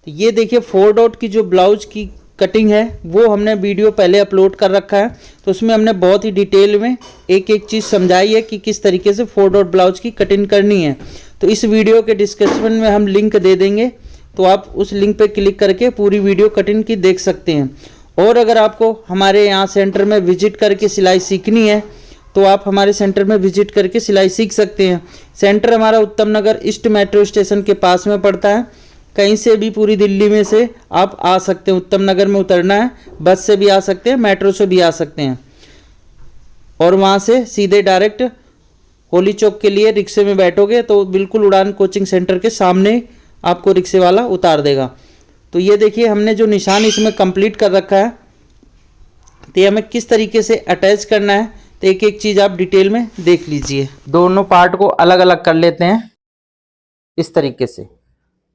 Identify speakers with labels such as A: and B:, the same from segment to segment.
A: तो ये देखिए 4 डॉट की जो ब्लाउज की कटिंग है वो हमने वीडियो पहले अपलोड कर रखा है। तो उसमें हमने बहुत ही डिटेल में एक एक चीज़ समझाई है कि किस तरीके से 4 डॉट ब्लाउज की कटिंग करनी है। तो इस वीडियो के डिस्क्रिप्शन में हम लिंक दे देंगे, तो आप उस लिंक पे क्लिक करके पूरी वीडियो कटिंग की देख सकते हैं। और अगर आपको हमारे यहाँ सेंटर में विजिट करके सिलाई सीखनी है तो आप हमारे सेंटर में विजिट करके सिलाई सीख सकते हैं। सेंटर हमारा उत्तम नगर ईस्ट मेट्रो स्टेशन के पास में पड़ता है। कहीं से भी पूरी दिल्ली में से आप आ सकते हैं। उत्तम नगर में उतरना है, बस से भी आ सकते हैं, मेट्रो से भी आ सकते हैं, और वहाँ से सीधे डायरेक्ट होली चौक के लिए रिक्शे में बैठोगे तो बिल्कुल उड़ान कोचिंग सेंटर के सामने आपको रिक्शे वाला उतार देगा। तो ये देखिए हमने जो निशान इसमें कंप्लीट कर रखा है, तो ये हमें किस तरीके से अटैच करना है तो एक एक चीज़ आप डिटेल में देख लीजिए। दोनों पार्ट को अलग अलग कर लेते हैं इस तरीके से।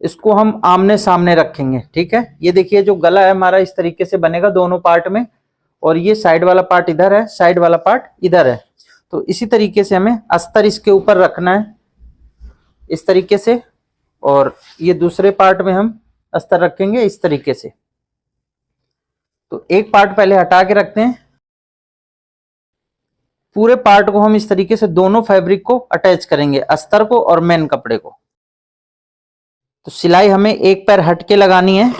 A: इसको हम आमने सामने रखेंगे, ठीक है। ये देखिए जो गला है हमारा इस तरीके से बनेगा दोनों पार्ट में, और ये साइड वाला पार्ट इधर है, साइड वाला पार्ट इधर है। तो इसी तरीके से हमें अस्तर इसके ऊपर रखना है इस तरीके से, और ये दूसरे पार्ट में हम अस्तर रखेंगे इस तरीके से। तो एक पार्ट पहले हटा के रखते हैं। पूरे पार्ट को हम इस तरीके से दोनों फैब्रिक को अटैच करेंगे, अस्तर को और मेन कपड़े को। तो सिलाई हमें एक पैर हट के लगानी है,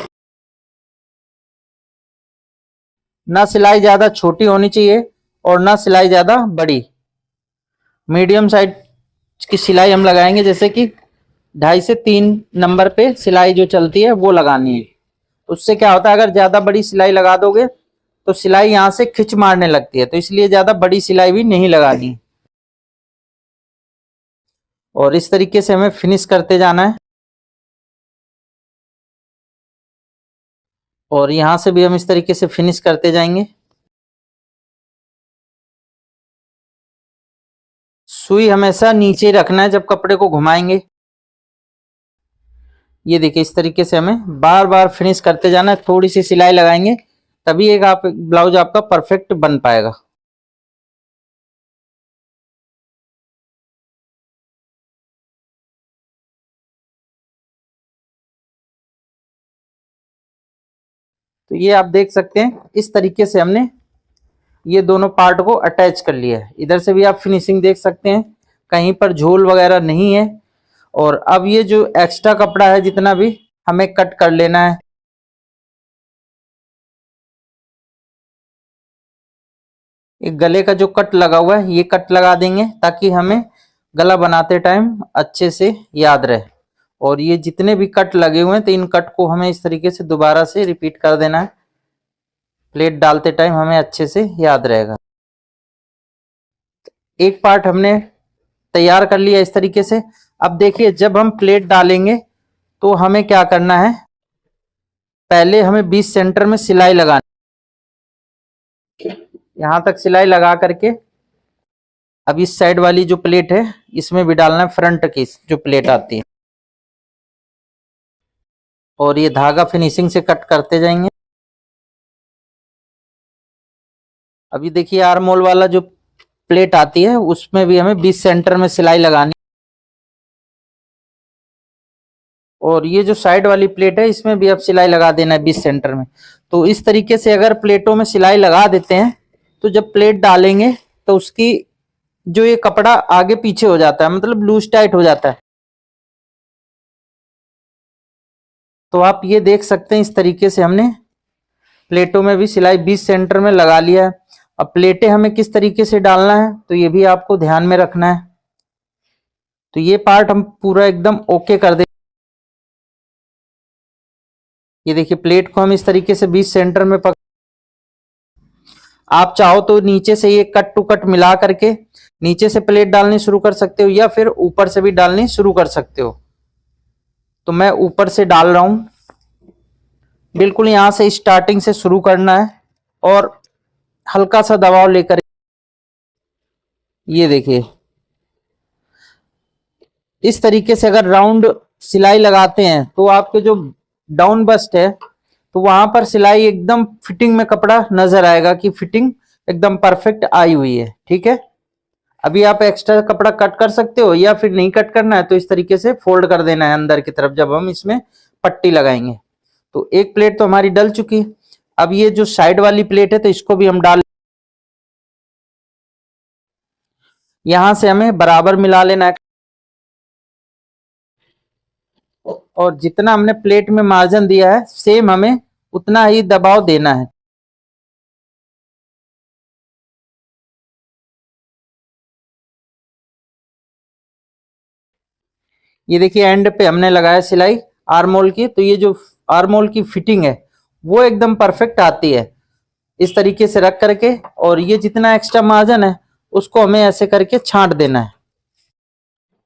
A: ना सिलाई ज्यादा छोटी होनी चाहिए और ना सिलाई ज्यादा बड़ी। मीडियम साइज की सिलाई हम लगाएंगे, जैसे कि 2.5 से 3 नंबर पे सिलाई जो चलती है वो लगानी है। उससे क्या होता है, अगर ज्यादा बड़ी सिलाई लगा दोगे तो सिलाई यहां से खिंच मारने लगती है, तो इसलिए ज्यादा बड़ी सिलाई भी नहीं लगानी। और इस तरीके से हमें फिनिश करते जाना है, और यहां से भी हम इस तरीके से फिनिश करते जाएंगे। सुई हमेशा नीचे रखना है जब कपड़े को घुमाएंगे। ये देखिए इस तरीके से हमें बार बार फिनिश करते जाना है। थोड़ी सी सिलाई लगाएंगे तभी एक आप ब्लाउज आपका परफेक्ट बन पाएगा। तो ये आप देख सकते हैं इस तरीके से हमने ये दोनों पार्ट को अटैच कर लिया है। इधर से भी आप फिनिशिंग देख सकते हैं, कहीं पर झोल वगैरह नहीं है। और अब ये जो एक्स्ट्रा कपड़ा है जितना भी हमें कट कर लेना है। एक गले का जो कट लगा हुआ है ये कट लगा देंगे ताकि हमें गला बनाते टाइम अच्छे से याद रहे। और ये जितने भी कट लगे हुए हैं तो इन कट को हमें इस तरीके से दोबारा से रिपीट कर देना है। प्लेट डालते टाइम हमें अच्छे से याद रहेगा। एक पार्ट हमने तैयार कर लिया इस तरीके से। अब देखिए जब हम प्लेट डालेंगे तो हमें क्या करना है, पहले हमें 20 सेंटर में सिलाई लगानी। यहां तक सिलाई लगा करके अब इस साइड वाली जो प्लेट है इसमें भी डालना है फ्रंट की जो प्लेट आती है, और ये धागा फिनिशिंग से कट करते जाएंगे। अभी देखिए आर्म होल वाला जो प्लेट आती है उसमें भी हमें 20 सेंटर में सिलाई लगानी, और ये जो साइड वाली प्लेट है इसमें भी अब सिलाई लगा देना है 20 सेंटर में। तो इस तरीके से अगर प्लेटों में सिलाई लगा देते हैं तो जब प्लेट डालेंगे तो उसकी जो ये कपड़ा आगे पीछे हो जाता है, मतलब लूज टाइट हो जाता है। तो आप ये देख सकते हैं इस तरीके से हमने प्लेटों में भी सिलाई 20 सेंटर में लगा लिया है। अब प्लेटें हमें किस तरीके से डालना है तो ये भी आपको ध्यान में रखना है। तो ये पार्ट हम पूरा एकदम ओके कर दें। ये देखिए प्लेट को हम इस तरीके से 20 सेंटर में आप चाहो तो नीचे से ये कट टू कट मिला करके नीचे से प्लेट डालनी शुरू कर सकते हो, या फिर ऊपर से भी डालनी शुरू कर सकते हो। तो मैं ऊपर से डाल रहा हूं। बिल्कुल यहां से स्टार्टिंग से शुरू करना है और हल्का सा दबाव लेकर, ये देखिए इस तरीके से अगर राउंड सिलाई लगाते हैं तो आपके जो डाउन बस्ट है तो वहां पर सिलाई एकदम फिटिंग में कपड़ा नजर आएगा कि फिटिंग एकदम परफेक्ट आई हुई है, ठीक है। अभी आप एक्स्ट्रा कपड़ा कट कर सकते हो, या फिर नहीं कट करना है तो इस तरीके से फोल्ड कर देना है अंदर की तरफ जब हम इसमें पट्टी लगाएंगे। तो एक प्लेट तो हमारी डल चुकी। अब ये जो साइड वाली प्लेट है तो इसको भी हम डाल, यहां से हमें बराबर मिला लेना है और जितना हमने प्लेट में मार्जिन दिया है सेम हमें उतना ही दबाव देना है। ये देखिए एंड पे हमने लगाया सिलाई आर्मोल की, तो ये जो आर्मोल की फिटिंग है वो एकदम परफेक्ट आती है इस तरीके से रख करके। और ये जितना एक्स्ट्रा मार्जिन है उसको हमें ऐसे करके छांट देना है।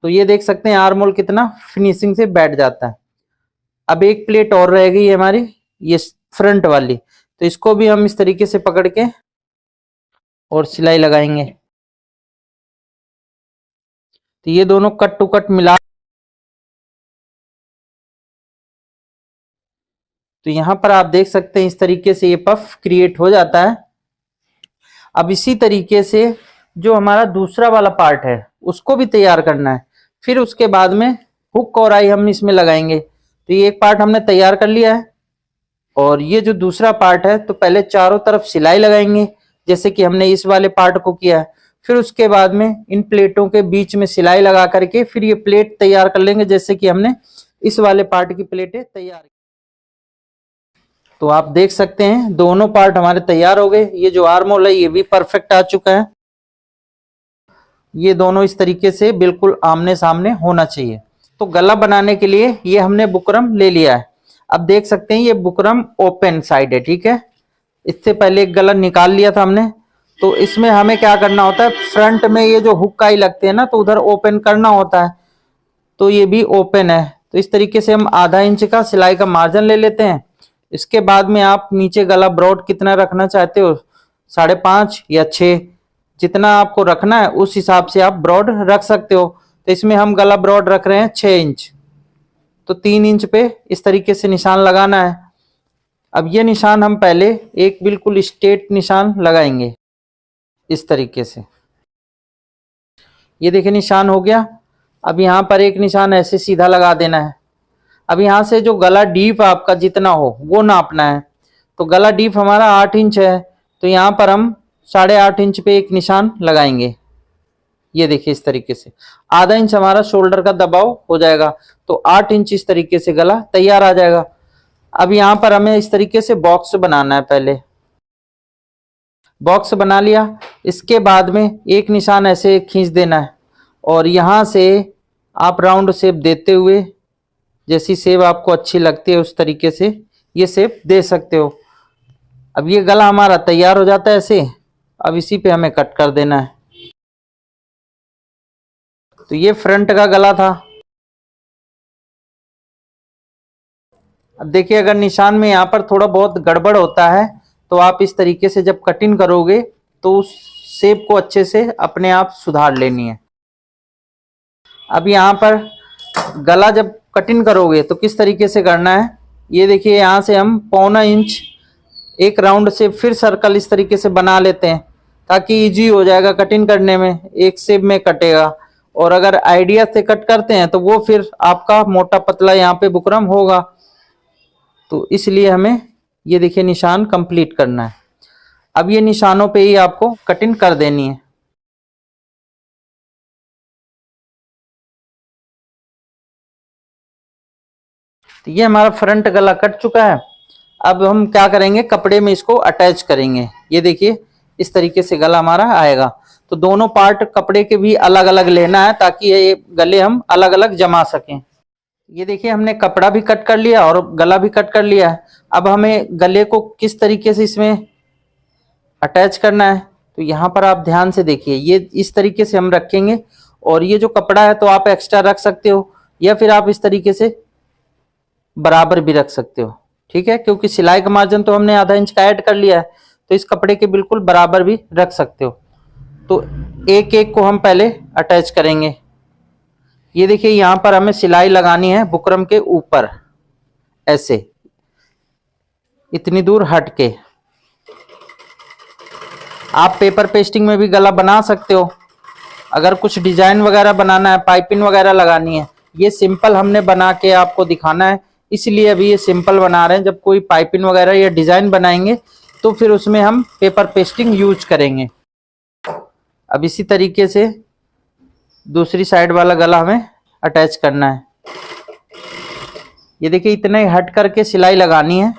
A: तो ये देख सकते हैं आर्मोल कितना फिनिशिंग से बैठ जाता है। अब एक प्लेट और रह गई है हमारी, ये फ्रंट वाली, तो इसको भी हम इस तरीके से पकड़ के और सिलाई लगाएंगे। तो ये दोनों कट टू कट मिला, तो यहां पर आप देख सकते हैं इस तरीके से ये पफ क्रिएट हो जाता है। अब इसी तरीके से जो हमारा दूसरा वाला पार्ट है उसको भी तैयार करना है। फिर उसके बाद में हुक और आई हम इसमें लगाएंगे। तो ये एक पार्ट हमने तैयार कर लिया है और ये जो दूसरा पार्ट है तो पहले चारों तरफ सिलाई लगाएंगे जैसे कि हमने इस वाले पार्ट को किया है। फिर उसके बाद में इन प्लेटों के बीच में सिलाई लगा करके फिर ये प्लेट तैयार कर लेंगे जैसे कि हमने इस वाले पार्ट की प्लेटें तैयार। तो आप देख सकते हैं दोनों पार्ट हमारे तैयार हो गए। ये जो आर्मोल है ये भी परफेक्ट आ चुका है। ये दोनों इस तरीके से बिल्कुल आमने सामने होना चाहिए। तो गला बनाने के लिए ये हमने बुकरम ले लिया है। अब देख सकते हैं ये बुकरम ओपन साइड है, ठीक है। इससे पहले एक गला निकाल लिया था हमने। तो इसमें हमें क्या करना होता है, फ्रंट में ये जो हुक काई लगते हैं ना तो उधर ओपन करना होता है। तो ये भी ओपन है, तो इस तरीके से हम आधा इंच का सिलाई का मार्जिन ले लेते हैं। इसके बाद में आप नीचे गला ब्रॉड कितना रखना चाहते हो, 5.5 या 6, जितना आपको रखना है उस हिसाब से आप ब्रॉड रख सकते हो। तो इसमें हम गला ब्रॉड रख रहे हैं 6 इंच, तो 3 इंच पे इस तरीके से निशान लगाना है। अब ये निशान हम पहले एक बिल्कुल स्ट्रेट निशान लगाएंगे इस तरीके से। ये देखिए निशान हो गया। अब यहाँ पर एक निशान ऐसे सीधा लगा देना है। अब यहाँ से जो गला डीप आपका जितना हो वो नापना है। तो गला डीप हमारा 8 इंच है, तो यहाँ पर हम 8.5 इंच पे एक निशान लगाएंगे। ये देखिए इस तरीके से आधा इंच हमारा शोल्डर का दबाव हो जाएगा, तो 8 इंच इस तरीके से गला तैयार आ जाएगा। अब यहाँ पर हमें इस तरीके से बॉक्स बनाना है। पहले बॉक्स बना लिया, इसके बाद में एक निशान ऐसे खींच देना है और यहाँ से आप राउंड शेप देते हुए जैसी शेप आपको अच्छी लगती है उस तरीके से ये शेप दे सकते हो। अब ये गला हमारा तैयार हो जाता है ऐसे। अब इसी पे हमें कट कर देना है। तो ये फ्रंट का गला था। अब देखिए अगर निशान में यहाँ पर थोड़ा बहुत गड़बड़ होता है तो आप इस तरीके से जब कटिंग करोगे तो उस शेप को अच्छे से अपने आप सुधार लेनी है। अब यहाँ पर गला जब कटिंग करोगे तो किस तरीके से करना है, ये देखिए यहाँ से हम 1.25 इंच एक राउंड से फिर सर्कल इस तरीके से बना लेते हैं ताकि इजी हो जाएगा कटिंग करने में, एक शेप में कटेगा। और अगर आइडिया से कट करते हैं तो वो फिर आपका मोटा पतला यहाँ पे बुकरम होगा। तो इसलिए हमें ये देखिए निशान कंप्लीट करना है। अब ये निशानों पे ही आपको कटिंग कर देनी है। तो ये हमारा फ्रंट गला कट चुका है। अब हम क्या करेंगे, कपड़े में इसको अटैच करेंगे। ये देखिए इस तरीके से गला हमारा आएगा। तो दोनों पार्ट कपड़े के भी अलग अलग लेना है ताकि ये गले हम अलग अलग जमा सकें। ये देखिए हमने कपड़ा भी कट कर लिया और गला भी कट कर लिया है। अब हमें गले को किस तरीके से इसमें अटैच करना है, तो यहाँ पर आप ध्यान से देखिए ये इस तरीके से हम रखेंगे। और ये जो कपड़ा है तो आप एक्स्ट्रा रख सकते हो या फिर आप इस तरीके से बराबर भी रख सकते हो, ठीक है। क्योंकि सिलाई का मार्जिन तो हमने आधा इंच का ऐड कर लिया है, तो इस कपड़े के बिल्कुल बराबर भी रख सकते हो। तो एक एक को हम पहले अटैच करेंगे। ये देखिए यहाँ पर हमें सिलाई लगानी है बुकरम के ऊपर ऐसे इतनी दूर हट के। आप पेपर पेस्टिंग में भी गला बना सकते हो अगर कुछ डिजाइन वगैरह बनाना है, पाइपिंग वगैरह लगानी है। ये सिंपल हमने बना के आपको दिखाना है इसलिए अभी ये सिंपल बना रहे हैं। जब कोई पाइपिंग वगैरह या डिजाइन बनाएंगे तो फिर उसमें हम पेपर पेस्टिंग यूज करेंगे। अब इसी तरीके से दूसरी साइड वाला गला हमें अटैच करना है। ये देखिए इतना ही हट करके सिलाई लगानी है।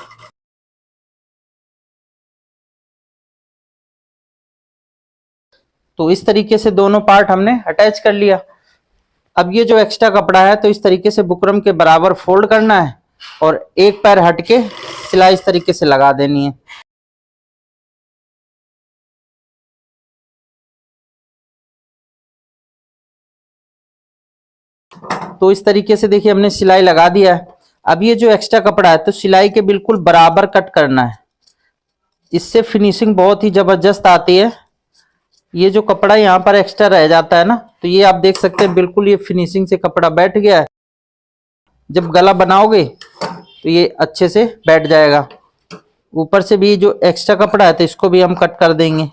A: तो इस तरीके से दोनों पार्ट हमने अटैच कर लिया। अब ये जो एक्स्ट्रा कपड़ा है तो इस तरीके से बुकरम के बराबर फोल्ड करना है और एक पैर हट के सिलाई इस तरीके से लगा देनी है। तो इस तरीके से देखिए हमने सिलाई लगा दिया है। अब ये जो एक्स्ट्रा कपड़ा है तो सिलाई के बिल्कुल बराबर कट करना है, इससे फिनिशिंग बहुत ही जबरदस्त आती है। ये जो कपड़ा यहाँ पर एक्स्ट्रा रह जाता है ना, तो ये आप देख सकते हैं बिल्कुल ये फिनिशिंग से कपड़ा बैठ गया है। जब गला बनाओगे तो ये अच्छे से बैठ जाएगा। ऊपर से भी जो एक्स्ट्रा कपड़ा है तो इसको भी हम कट कर देंगे।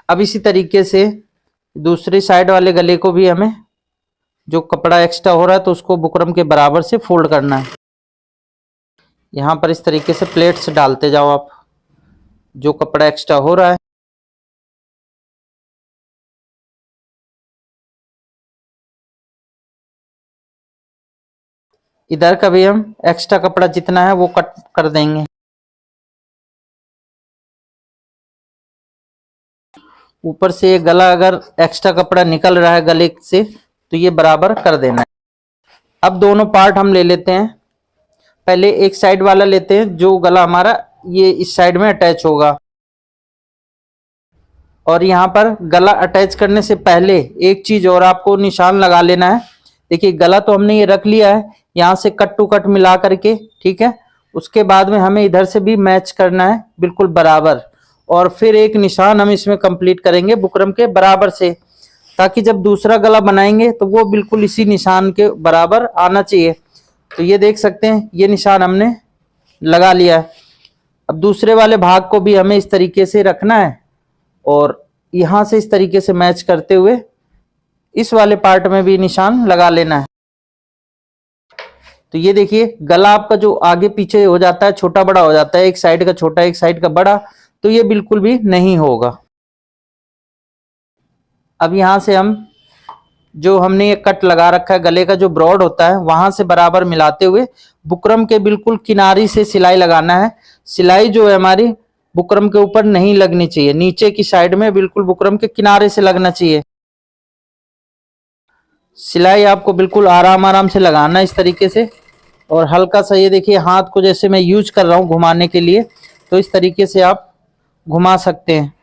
A: अब इसी तरीके से दूसरी साइड वाले गले को भी हमें जो कपड़ा एक्स्ट्रा हो रहा है तो उसको बुकरम के बराबर से फोल्ड करना है। यहाँ पर इस तरीके से प्लेट्स डालते जाओ आप, जो कपड़ा एक्स्ट्रा हो रहा है। इधर का भी हम एक्स्ट्रा कपड़ा जितना है वो कट कर देंगे। ऊपर से ये गला अगर एक्स्ट्रा कपड़ा निकल रहा है गले से तो ये बराबर कर देना है। अब दोनों पार्ट हम ले लेते हैं। पहले एक साइड वाला लेते हैं जो गला हमारा ये इस साइड में अटैच होगा। और यहाँ पर गला अटैच करने से पहले एक चीज और आपको निशान लगा लेना है। देखिए गला तो हमने ये रख लिया है यहाँ से कट टू कट मिला करके, ठीक है। उसके बाद में हमें इधर से भी मैच करना है बिल्कुल बराबर, और फिर एक निशान हम इसमें कंप्लीट करेंगे बुकरम के बराबर से, ताकि जब दूसरा गला बनाएंगे तो वो बिल्कुल इसी निशान के बराबर आना चाहिए। तो ये देख सकते हैं ये निशान हमने लगा लिया है। अब दूसरे वाले भाग को भी हमें इस तरीके से रखना है और यहाँ से इस तरीके से मैच करते हुए इस वाले पार्ट में भी निशान लगा लेना है। तो ये देखिए गला आपका जो आगे पीछे हो जाता है, छोटा बड़ा हो जाता है, एक साइड का छोटा एक साइड का बड़ा, तो ये बिल्कुल भी नहीं होगा। अब यहाँ से हम जो हमने ये कट लगा रखा है गले का जो ब्रॉड होता है वहां से बराबर मिलाते हुए बुकरम के बिल्कुल किनारी से सिलाई लगाना है। सिलाई जो है हमारी बुकरम के ऊपर नहीं लगनी चाहिए, नीचे की साइड में बिल्कुल बुकरम के किनारे से लगना चाहिए। सिलाई आपको बिल्कुल आराम आराम से लगाना है इस तरीके से, और हल्का सा ये देखिए हाथ को जैसे मैं यूज कर रहा हूँ घुमाने के लिए, तो इस तरीके से आप घुमा सकते हैं।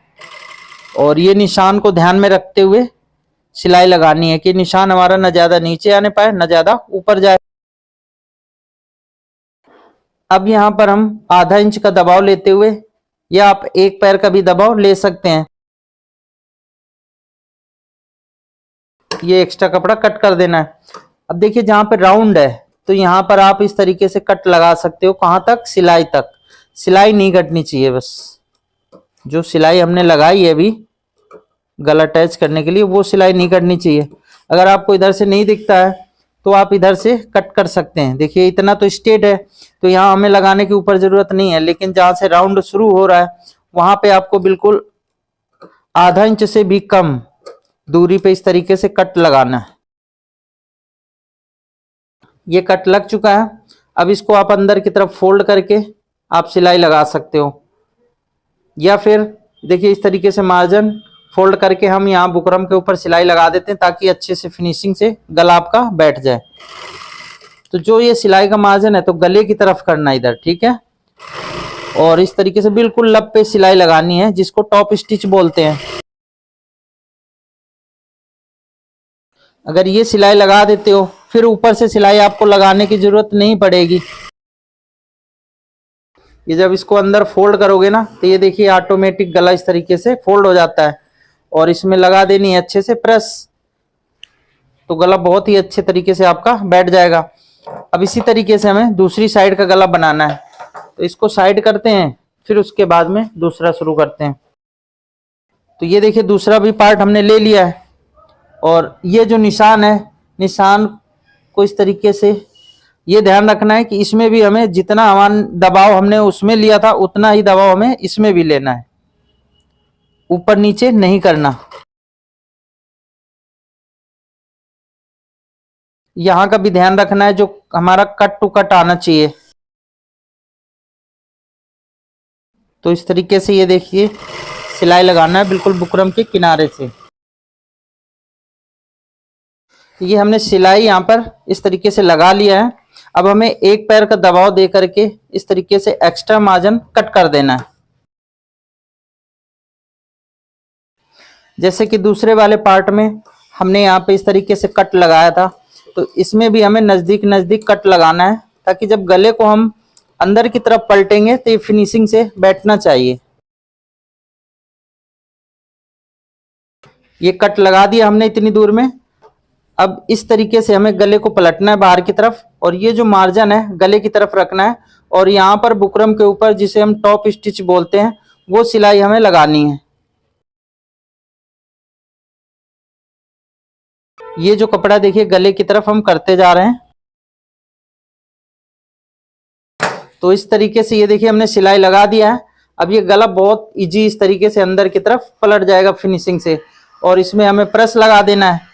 A: और ये निशान को ध्यान में रखते हुए सिलाई लगानी है कि निशान हमारा न ज्यादा नीचे आने पाए न ज्यादा ऊपर जाए। अब यहाँ पर हम आधा इंच का दबाव लेते हुए, या आप एक पैर का भी दबाव ले सकते हैं, ये एक्स्ट्रा कपड़ा कट कर देना है। अब देखिए जहां पर राउंड है तो यहाँ पर आप इस तरीके से कट लगा सकते हो। कहां तक? सिलाई तक। सिलाई नहीं कटनी चाहिए, बस जो सिलाई हमने लगाई है अभी गला अटैच करने के लिए वो सिलाई नहीं करनी चाहिए। अगर आपको इधर से नहीं दिखता है तो आप इधर से कट कर सकते हैं। देखिए इतना तो स्ट्रेट है तो यहाँ हमें लगाने की ऊपर जरूरत नहीं है, लेकिन जहां से राउंड शुरू हो रहा है वहां पे आपको बिल्कुल आधा इंच से भी कम दूरी पे इस तरीके से कट लगाना है। ये कट लग चुका है। अब इसको आप अंदर की तरफ फोल्ड करके आप सिलाई लगा सकते हो, या फिर देखिए इस तरीके से मार्जिन फोल्ड करके हम यहाँ बुकरम के ऊपर सिलाई लगा देते हैं ताकि अच्छे से फिनिशिंग से गला आपका बैठ जाए। तो जो ये सिलाई का मार्जिन है तो गले की तरफ करना इधर, ठीक है। और इस तरीके से बिल्कुल लब पे सिलाई लगानी है, जिसको टॉप स्टिच बोलते हैं। अगर ये सिलाई लगा देते हो फिर ऊपर से सिलाई आपको लगाने की जरूरत नहीं पड़ेगी। ये जब इसको अंदर फोल्ड करोगे ना तो ये देखिए ऑटोमेटिक गला इस तरीके से फोल्ड हो जाता है, और इसमें लगा देनी है अच्छे से प्रेस, तो गला बहुत ही अच्छे तरीके से आपका बैठ जाएगा। अब इसी तरीके से हमें दूसरी साइड का गला बनाना है, तो इसको साइड करते हैं फिर उसके बाद में दूसरा शुरू करते हैं। तो ये देखिए दूसरा भी पार्ट हमने ले लिया है, और ये जो निशान है निशान को इस तरीके से ये ध्यान रखना है कि इसमें भी हमें जितना हमारा दबाव हमने उसमें लिया था उतना ही दबाव हमें इसमें भी लेना है, ऊपर नीचे नहीं करना। यहां का भी ध्यान रखना है, जो हमारा कट टू कट आना चाहिए। तो इस तरीके से ये देखिए सिलाई लगाना है बिल्कुल बुकरम के किनारे से। ये हमने सिलाई यहाँ पर इस तरीके से लगा लिया है। अब हमें एक पैर का दबाव दे करके इस तरीके से एक्स्ट्रा मार्जिन कट कर देना है। जैसे कि दूसरे वाले पार्ट में हमने यहाँ पे इस तरीके से कट लगाया था, तो इसमें भी हमें नजदीक नजदीक कट लगाना है, ताकि जब गले को हम अंदर की तरफ पलटेंगे तो ये फिनिशिंग से बैठना चाहिए। ये कट लगा दिया हमने इतनी दूर में। अब इस तरीके से हमें गले को पलटना है बाहर की तरफ, और ये जो मार्जिन है गले की तरफ रखना है, और यहाँ पर बुकरम के ऊपर जिसे हम टॉप स्टिच बोलते हैं वो सिलाई हमें लगानी है। ये जो कपड़ा देखिए गले की तरफ हम करते जा रहे हैं। तो इस तरीके से ये देखिए हमने सिलाई लगा दिया है। अब ये गला बहुत इजी इस तरीके से अंदर की तरफ पलट जाएगा फिनिशिंग से, और इसमें हमें प्रेस लगा देना है।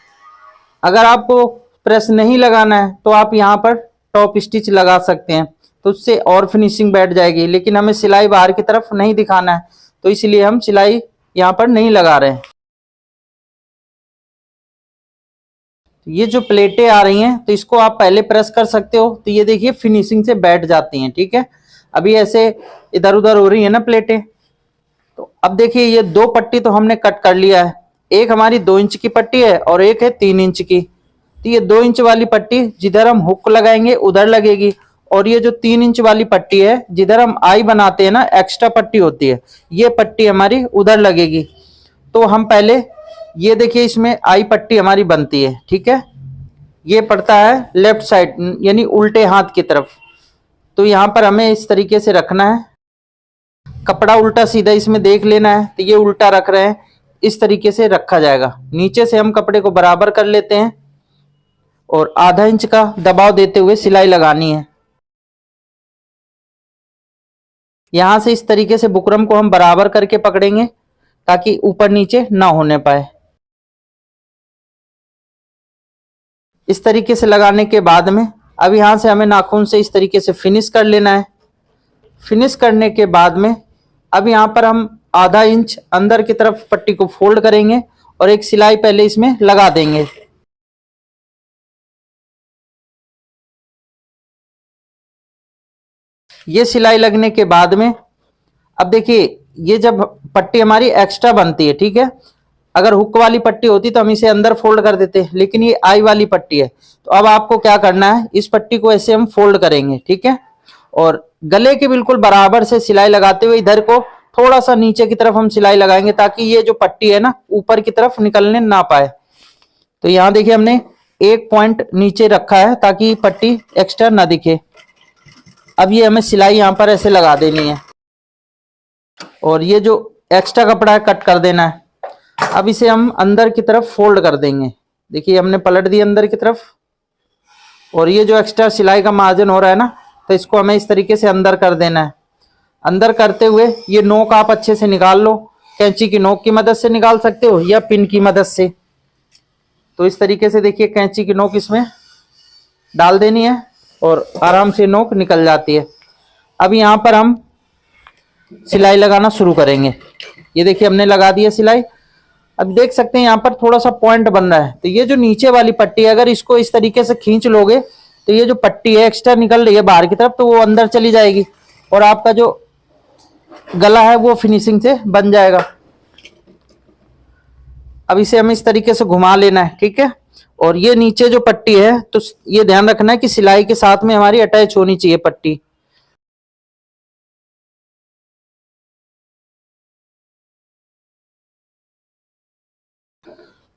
A: अगर आपको प्रेस नहीं लगाना है तो आप यहाँ पर टॉप स्टिच लगा सकते हैं, तो उससे और फिनिशिंग बैठ जाएगी, लेकिन हमें सिलाई बाहर की तरफ नहीं दिखाना है, तो इसलिए हम सिलाई यहाँ पर नहीं लगा रहे हैं। ये जो प्लेटें आ रही हैं तो इसको आप पहले प्रेस कर सकते हो, तो ये देखिए फिनिशिंग से बैठ जाती हैं। ठीक है, अभी ऐसे इधर उधर हो रही है ना प्लेटें। तो अब देखिए ये दो पट्टी तो हमने कट कर लिया है, एक हमारी 2 इंच की पट्टी है और एक है 3 इंच की। तो ये 2 इंच वाली पट्टी जिधर हम हुक लगाएंगे उधर लगेगी, और ये जो 3 इंच वाली पट्टी है जिधर हम आई बनाते हैं ना, एक्स्ट्रा पट्टी होती है, ये पट्टी हमारी उधर लगेगी। तो हम पहले ये देखिए इसमें आई पट्टी हमारी बनती है। ठीक है, ये पड़ता है लेफ्ट साइड यानी उल्टे हाथ की तरफ। तो यहाँ पर हमें इस तरीके से रखना है, कपड़ा उल्टा सीधा इसमें देख लेना है। तो ये उल्टा रख रहे हैं, इस तरीके से रखा जाएगा। नीचे से हम कपड़े को बराबर कर लेते हैं और आधा इंच का दबाव देते हुए सिलाई लगानी है। यहां से इस तरीके से बुकरम को हम बराबर करके पकड़ेंगे ताकि ऊपर नीचे ना होने पाए। इस तरीके से लगाने के बाद में अब यहां से हमें नाखून से इस तरीके से फिनिश कर लेना है। फिनिश करने के बाद में अब यहां पर हम आधा इंच अंदर की तरफ पट्टी को फोल्ड करेंगे और एक सिलाई पहले इसमें लगा देंगे। ये सिलाई लगने के बाद में अब देखिए ये जब पट्टी हमारी एक्स्ट्रा बनती है, ठीक है, अगर हुक वाली पट्टी होती तो हम इसे अंदर फोल्ड कर देते, लेकिन ये आई वाली पट्टी है। तो अब आपको क्या करना है, इस पट्टी को ऐसे हम फोल्ड करेंगे। ठीक है, और गले के बिल्कुल बराबर से सिलाई लगाते हुए इधर को थोड़ा सा नीचे की तरफ हम सिलाई लगाएंगे, ताकि ये जो पट्टी है ना ऊपर की तरफ निकलने ना पाए। तो यहाँ देखिए हमने एक पॉइंट नीचे रखा है ताकि पट्टी एक्स्ट्रा ना दिखे। अब ये हमें सिलाई यहाँ पर ऐसे लगा देनी है, और ये जो एक्स्ट्रा कपड़ा है कट कर देना है। अब इसे हम अंदर की तरफ फोल्ड कर देंगे। देखिए हमने पलट दी अंदर की तरफ, और ये जो एक्स्ट्रा सिलाई का मार्जिन हो रहा है ना, तो इसको हमें इस तरीके से अंदर कर देना है। अंदर करते हुए ये नोक आप अच्छे से निकाल लो, कैंची की नोक की मदद से निकाल सकते हो या पिन की मदद से। तो इस तरीके से देखिए कैंची की नोक इसमें डाल देनी है और आराम से नोक निकल जाती है। अब यहाँ पर हम सिलाई लगाना शुरू करेंगे। ये देखिए हमने लगा दिया सिलाई। अब देख सकते हैं यहाँ पर थोड़ा सा पॉइंट बन रहा है, तो ये जो नीचे वाली पट्टी है अगर इसको इस तरीके से खींच लोगे तो ये जो पट्टी है एक्स्ट्रा निकल रही है बाहर की तरफ, तो वो अंदर चली जाएगी और आपका जो गला है वो फिनिशिंग से बन जाएगा। अब इसे हमें इस तरीके से घुमा लेना है। ठीक है, और ये नीचे जो पट्टी है तो ये ध्यान रखना है कि सिलाई के साथ में हमारी अटैच होनी चाहिए पट्टी।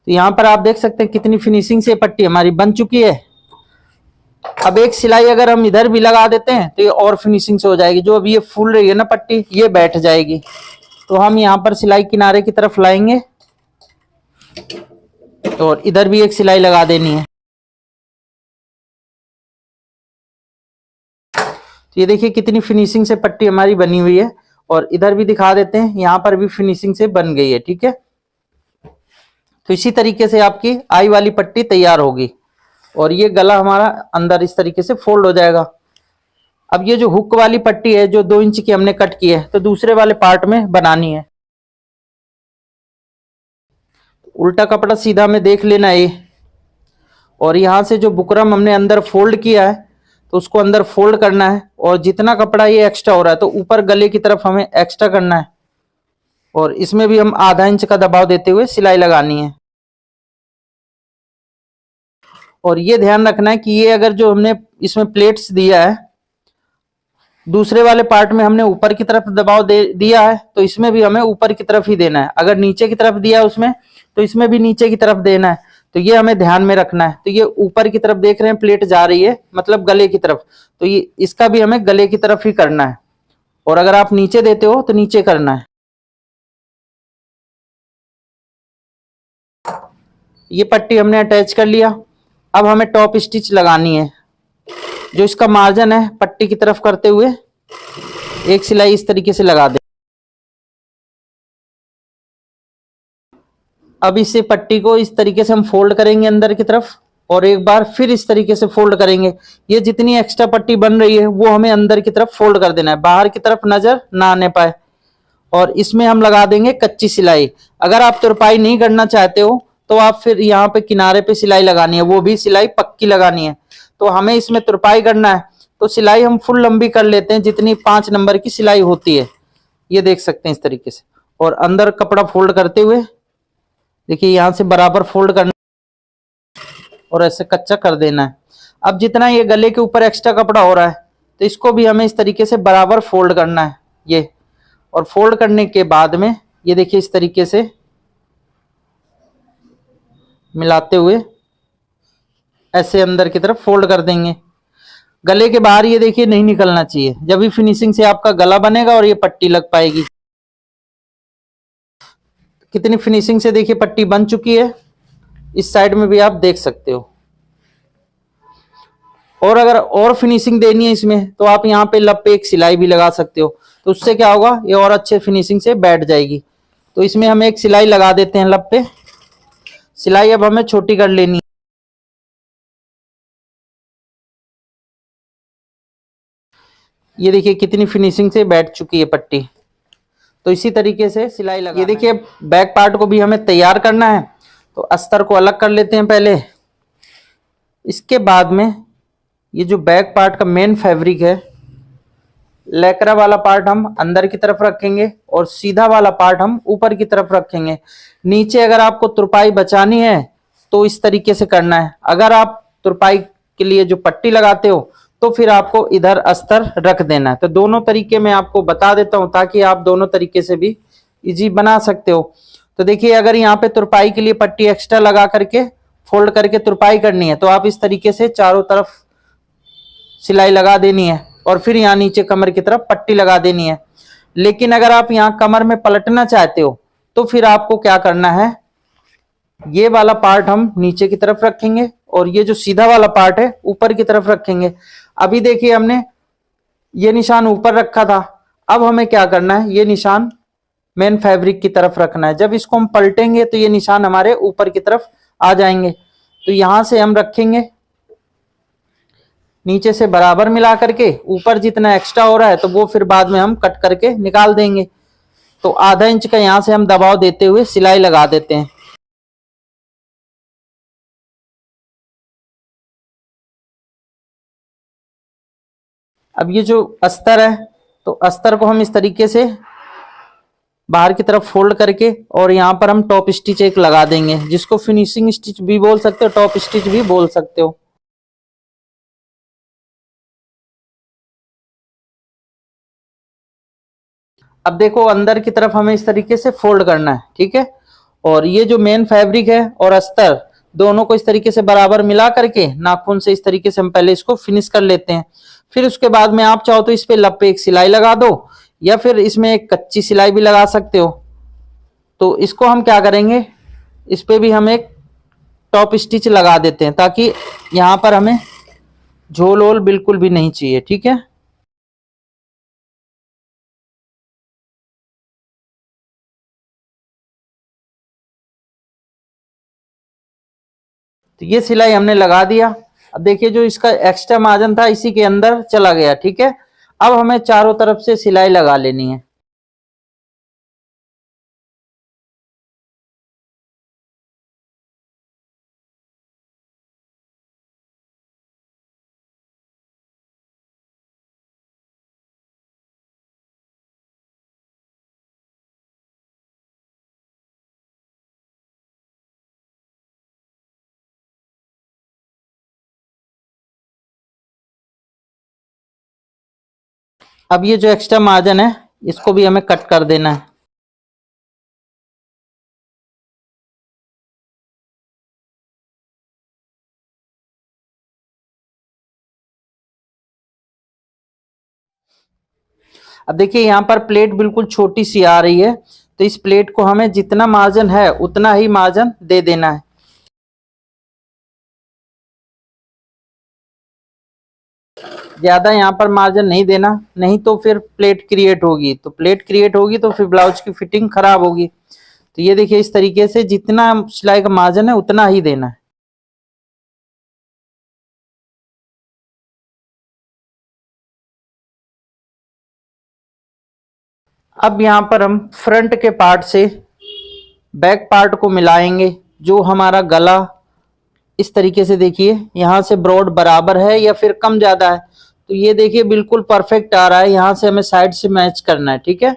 A: तो यहाँ पर आप देख सकते हैं कितनी फिनिशिंग से पट्टी हमारी बन चुकी है। अब एक सिलाई अगर हम इधर भी लगा देते हैं तो ये और फिनिशिंग से हो जाएगी। जो अभी ये फूल रही है ना पट्टी, ये बैठ जाएगी। तो हम यहाँ पर सिलाई किनारे की तरफ लाएंगे और इधर भी एक सिलाई लगा देनी है। तो ये देखिए कितनी फिनिशिंग से पट्टी हमारी बनी हुई है, और इधर भी दिखा देते हैं, यहाँ पर भी फिनिशिंग से बन गई है। ठीक है, तो इसी तरीके से आपकी आई वाली पट्टी तैयार होगी, और ये गला हमारा अंदर इस तरीके से फोल्ड हो जाएगा। अब ये जो हुक वाली पट्टी है जो 2 इंच की हमने कट की है, तो दूसरे वाले पार्ट में बनानी है। उल्टा कपड़ा सीधा में देख लेना है, और यहां से जो बुकरम हमने अंदर फोल्ड किया है तो उसको अंदर फोल्ड करना है, और जितना कपड़ा ये एक्स्ट्रा हो रहा है तो ऊपर गले की तरफ हमें एक्स्ट्रा करना है, और इसमें भी हम आधा इंच का दबाव देते हुए सिलाई लगानी है। और ये ध्यान रखना है कि ये अगर जो हमने इसमें प्लेट्स दिया है, दूसरे वाले पार्ट में हमने ऊपर की तरफ दबाव दिया है, तो इसमें भी हमें ऊपर की तरफ ही देना है। अगर नीचे की तरफ दिया है उसमें, तो इसमें भी नीचे की तरफ देना है। तो ये हमें ध्यान में रखना है। तो ये ऊपर की तरफ देख रहे हैं प्लेट जा रही है, मतलब गले की तरफ, तो ये इसका भी हमें गले की तरफ ही करना है। और अगर आप नीचे देते हो तो नीचे करना है। ये पट्टी हमने अटैच कर लिया। अब हमें टॉप स्टिच लगानी है। जो इसका मार्जिन है पट्टी की तरफ करते हुए एक सिलाई इस तरीके से लगा दे। अब इसे पट्टी को इस तरीके से हम फोल्ड करेंगे अंदर की तरफ, और एक बार फिर इस तरीके से फोल्ड करेंगे। ये जितनी एक्स्ट्रा पट्टी बन रही है वो हमें अंदर की तरफ फोल्ड कर देना है, बाहर की तरफ नजर ना आने पाए। और इसमें हम लगा देंगे कच्ची सिलाई। अगर आप तुरपाई नहीं करना चाहते हो तो आप फिर यहाँ पे किनारे पे सिलाई लगानी है, वो भी सिलाई पक्की लगानी है। तो हमें इसमें तुरपाई करना है तो सिलाई हम फुल लंबी कर लेते हैं, जितनी 5 नंबर की सिलाई होती है। ये देख सकते हैं इस तरीके से। और अंदर कपड़ा फोल्ड करते हुए देखिए यहाँ से बराबर फोल्ड करना और ऐसे कच्चा कर देना है। अब जितना ये गले के ऊपर एक्स्ट्रा कपड़ा हो रहा है तो इसको भी हमें इस तरीके से बराबर फोल्ड करना है ये। और फोल्ड करने के बाद में ये देखिए इस तरीके से मिलाते हुए ऐसे अंदर की तरफ फोल्ड कर देंगे। गले के बाहर ये देखिए नहीं निकलना चाहिए, जब भी फिनिशिंग से आपका गला बनेगा और ये पट्टी लग पाएगी। कितनी फिनिशिंग से देखिए पट्टी बन चुकी है। इस साइड में भी आप देख सकते हो। और अगर और फिनिशिंग देनी है इसमें तो आप यहाँ पे लब पे एक सिलाई भी लगा सकते हो, तो उससे क्या होगा ये और अच्छे फिनिशिंग से बैठ जाएगी। तो इसमें हम एक सिलाई लगा देते हैं लब पे। सिलाई अब हमें छोटी कर लेनी है। ये देखिए कितनी फिनिशिंग से बैठ चुकी है पट्टी। तो इसी तरीके से सिलाई लगा। ये देखिए बैक पार्ट को भी हमें तैयार करना है, तो अस्तर को अलग कर लेते हैं पहले। इसके बाद में ये जो बैक पार्ट का मेन फैब्रिक है, लैकरा वाला पार्ट हम अंदर की तरफ रखेंगे और सीधा वाला पार्ट हम ऊपर की तरफ रखेंगे। नीचे अगर आपको तुरपाई बचानी है तो इस तरीके से करना है। अगर आप तुरपाई के लिए जो पट्टी लगाते हो तो फिर आपको इधर अस्तर रख देना है। तो दोनों तरीके मैं आपको बता देता हूं ताकि आप दोनों तरीके से भी इजी बना सकते हो। तो देखिए अगर यहाँ पे तुरपाई के लिए पट्टी एक्स्ट्रा लगा करके फोल्ड करके तुरपाई करनी है तो आप इस तरीके से चारों तरफ सिलाई लगा देनी है, और फिर यहाँ नीचे कमर की तरफ पट्टी लगा देनी है। लेकिन अगर आप यहाँ कमर में पलटना चाहते हो तो फिर आपको क्या करना है, ये वाला पार्ट हम नीचे की तरफ रखेंगे और ये जो सीधा वाला पार्ट है ऊपर की तरफ रखेंगे। अभी देखिए हमने ये निशान ऊपर रखा था, अब हमें क्या करना है, ये निशान मेन फैब्रिक की तरफ रखना है। जब इसको हम पलटेंगे तो ये निशान हमारे ऊपर की तरफ आ जाएंगे। तो यहां से हम रखेंगे नीचे से बराबर मिला करके, ऊपर जितना एक्स्ट्रा हो रहा है तो वो फिर बाद में हम कट करके निकाल देंगे। तो आधा इंच का यहां से हम दबाव देते हुए सिलाई लगा देते हैं। अब ये जो अस्तर है तो अस्तर को हम इस तरीके से बाहर की तरफ फोल्ड करके और यहाँ पर हम टॉप स्टिच एक लगा देंगे, जिसको फिनिशिंग स्टिच भी बोल सकते हो, टॉप स्टिच भी बोल सकते हो। अब देखो अंदर की तरफ हमें इस तरीके से फोल्ड करना है, ठीक है। और ये जो मेन फैब्रिक है और अस्तर दोनों को इस तरीके से बराबर मिला करके नाखून से इस तरीके से हम पहले इसको फिनिश कर लेते हैं। फिर उसके बाद में आप चाहो तो इस पे लब पे एक सिलाई लगा दो, या फिर इसमें एक कच्ची सिलाई भी लगा सकते हो। तो इसको हम क्या करेंगे, इस पे भी हम एक टॉप स्टिच लगा देते हैं ताकि यहाँ पर हमें झोल वोल बिल्कुल भी नहीं चाहिए, ठीक है। तो ये सिलाई हमने लगा दिया। अब देखिए जो इसका एक्स्ट्रा मार्जिन था इसी के अंदर चला गया, ठीक है। अब हमें चारों तरफ से सिलाई लगा लेनी है। अब ये जो एक्स्ट्रा मार्जिन है इसको भी हमें कट कर देना है। अब देखिए यहाँ पर प्लेट बिल्कुल छोटी सी आ रही है, तो इस प्लेट को हमें जितना मार्जिन है उतना ही मार्जिन दे देना है। ज्यादा यहाँ पर मार्जिन नहीं देना, नहीं तो फिर प्लेट क्रिएट होगी, तो प्लेट क्रिएट होगी तो फिर ब्लाउज की फिटिंग खराब होगी। तो ये देखिए इस तरीके से जितना सिलाई का मार्जिन है उतना ही देना है। अब यहाँ पर हम फ्रंट के पार्ट से बैक पार्ट को मिलाएंगे। जो हमारा गला इस तरीके से देखिए यहाँ से ब्रॉड बराबर है या फिर कम ज्यादा है, तो ये देखिए बिल्कुल परफेक्ट आ रहा है। यहाँ से हमें साइड से मैच करना है, ठीक है।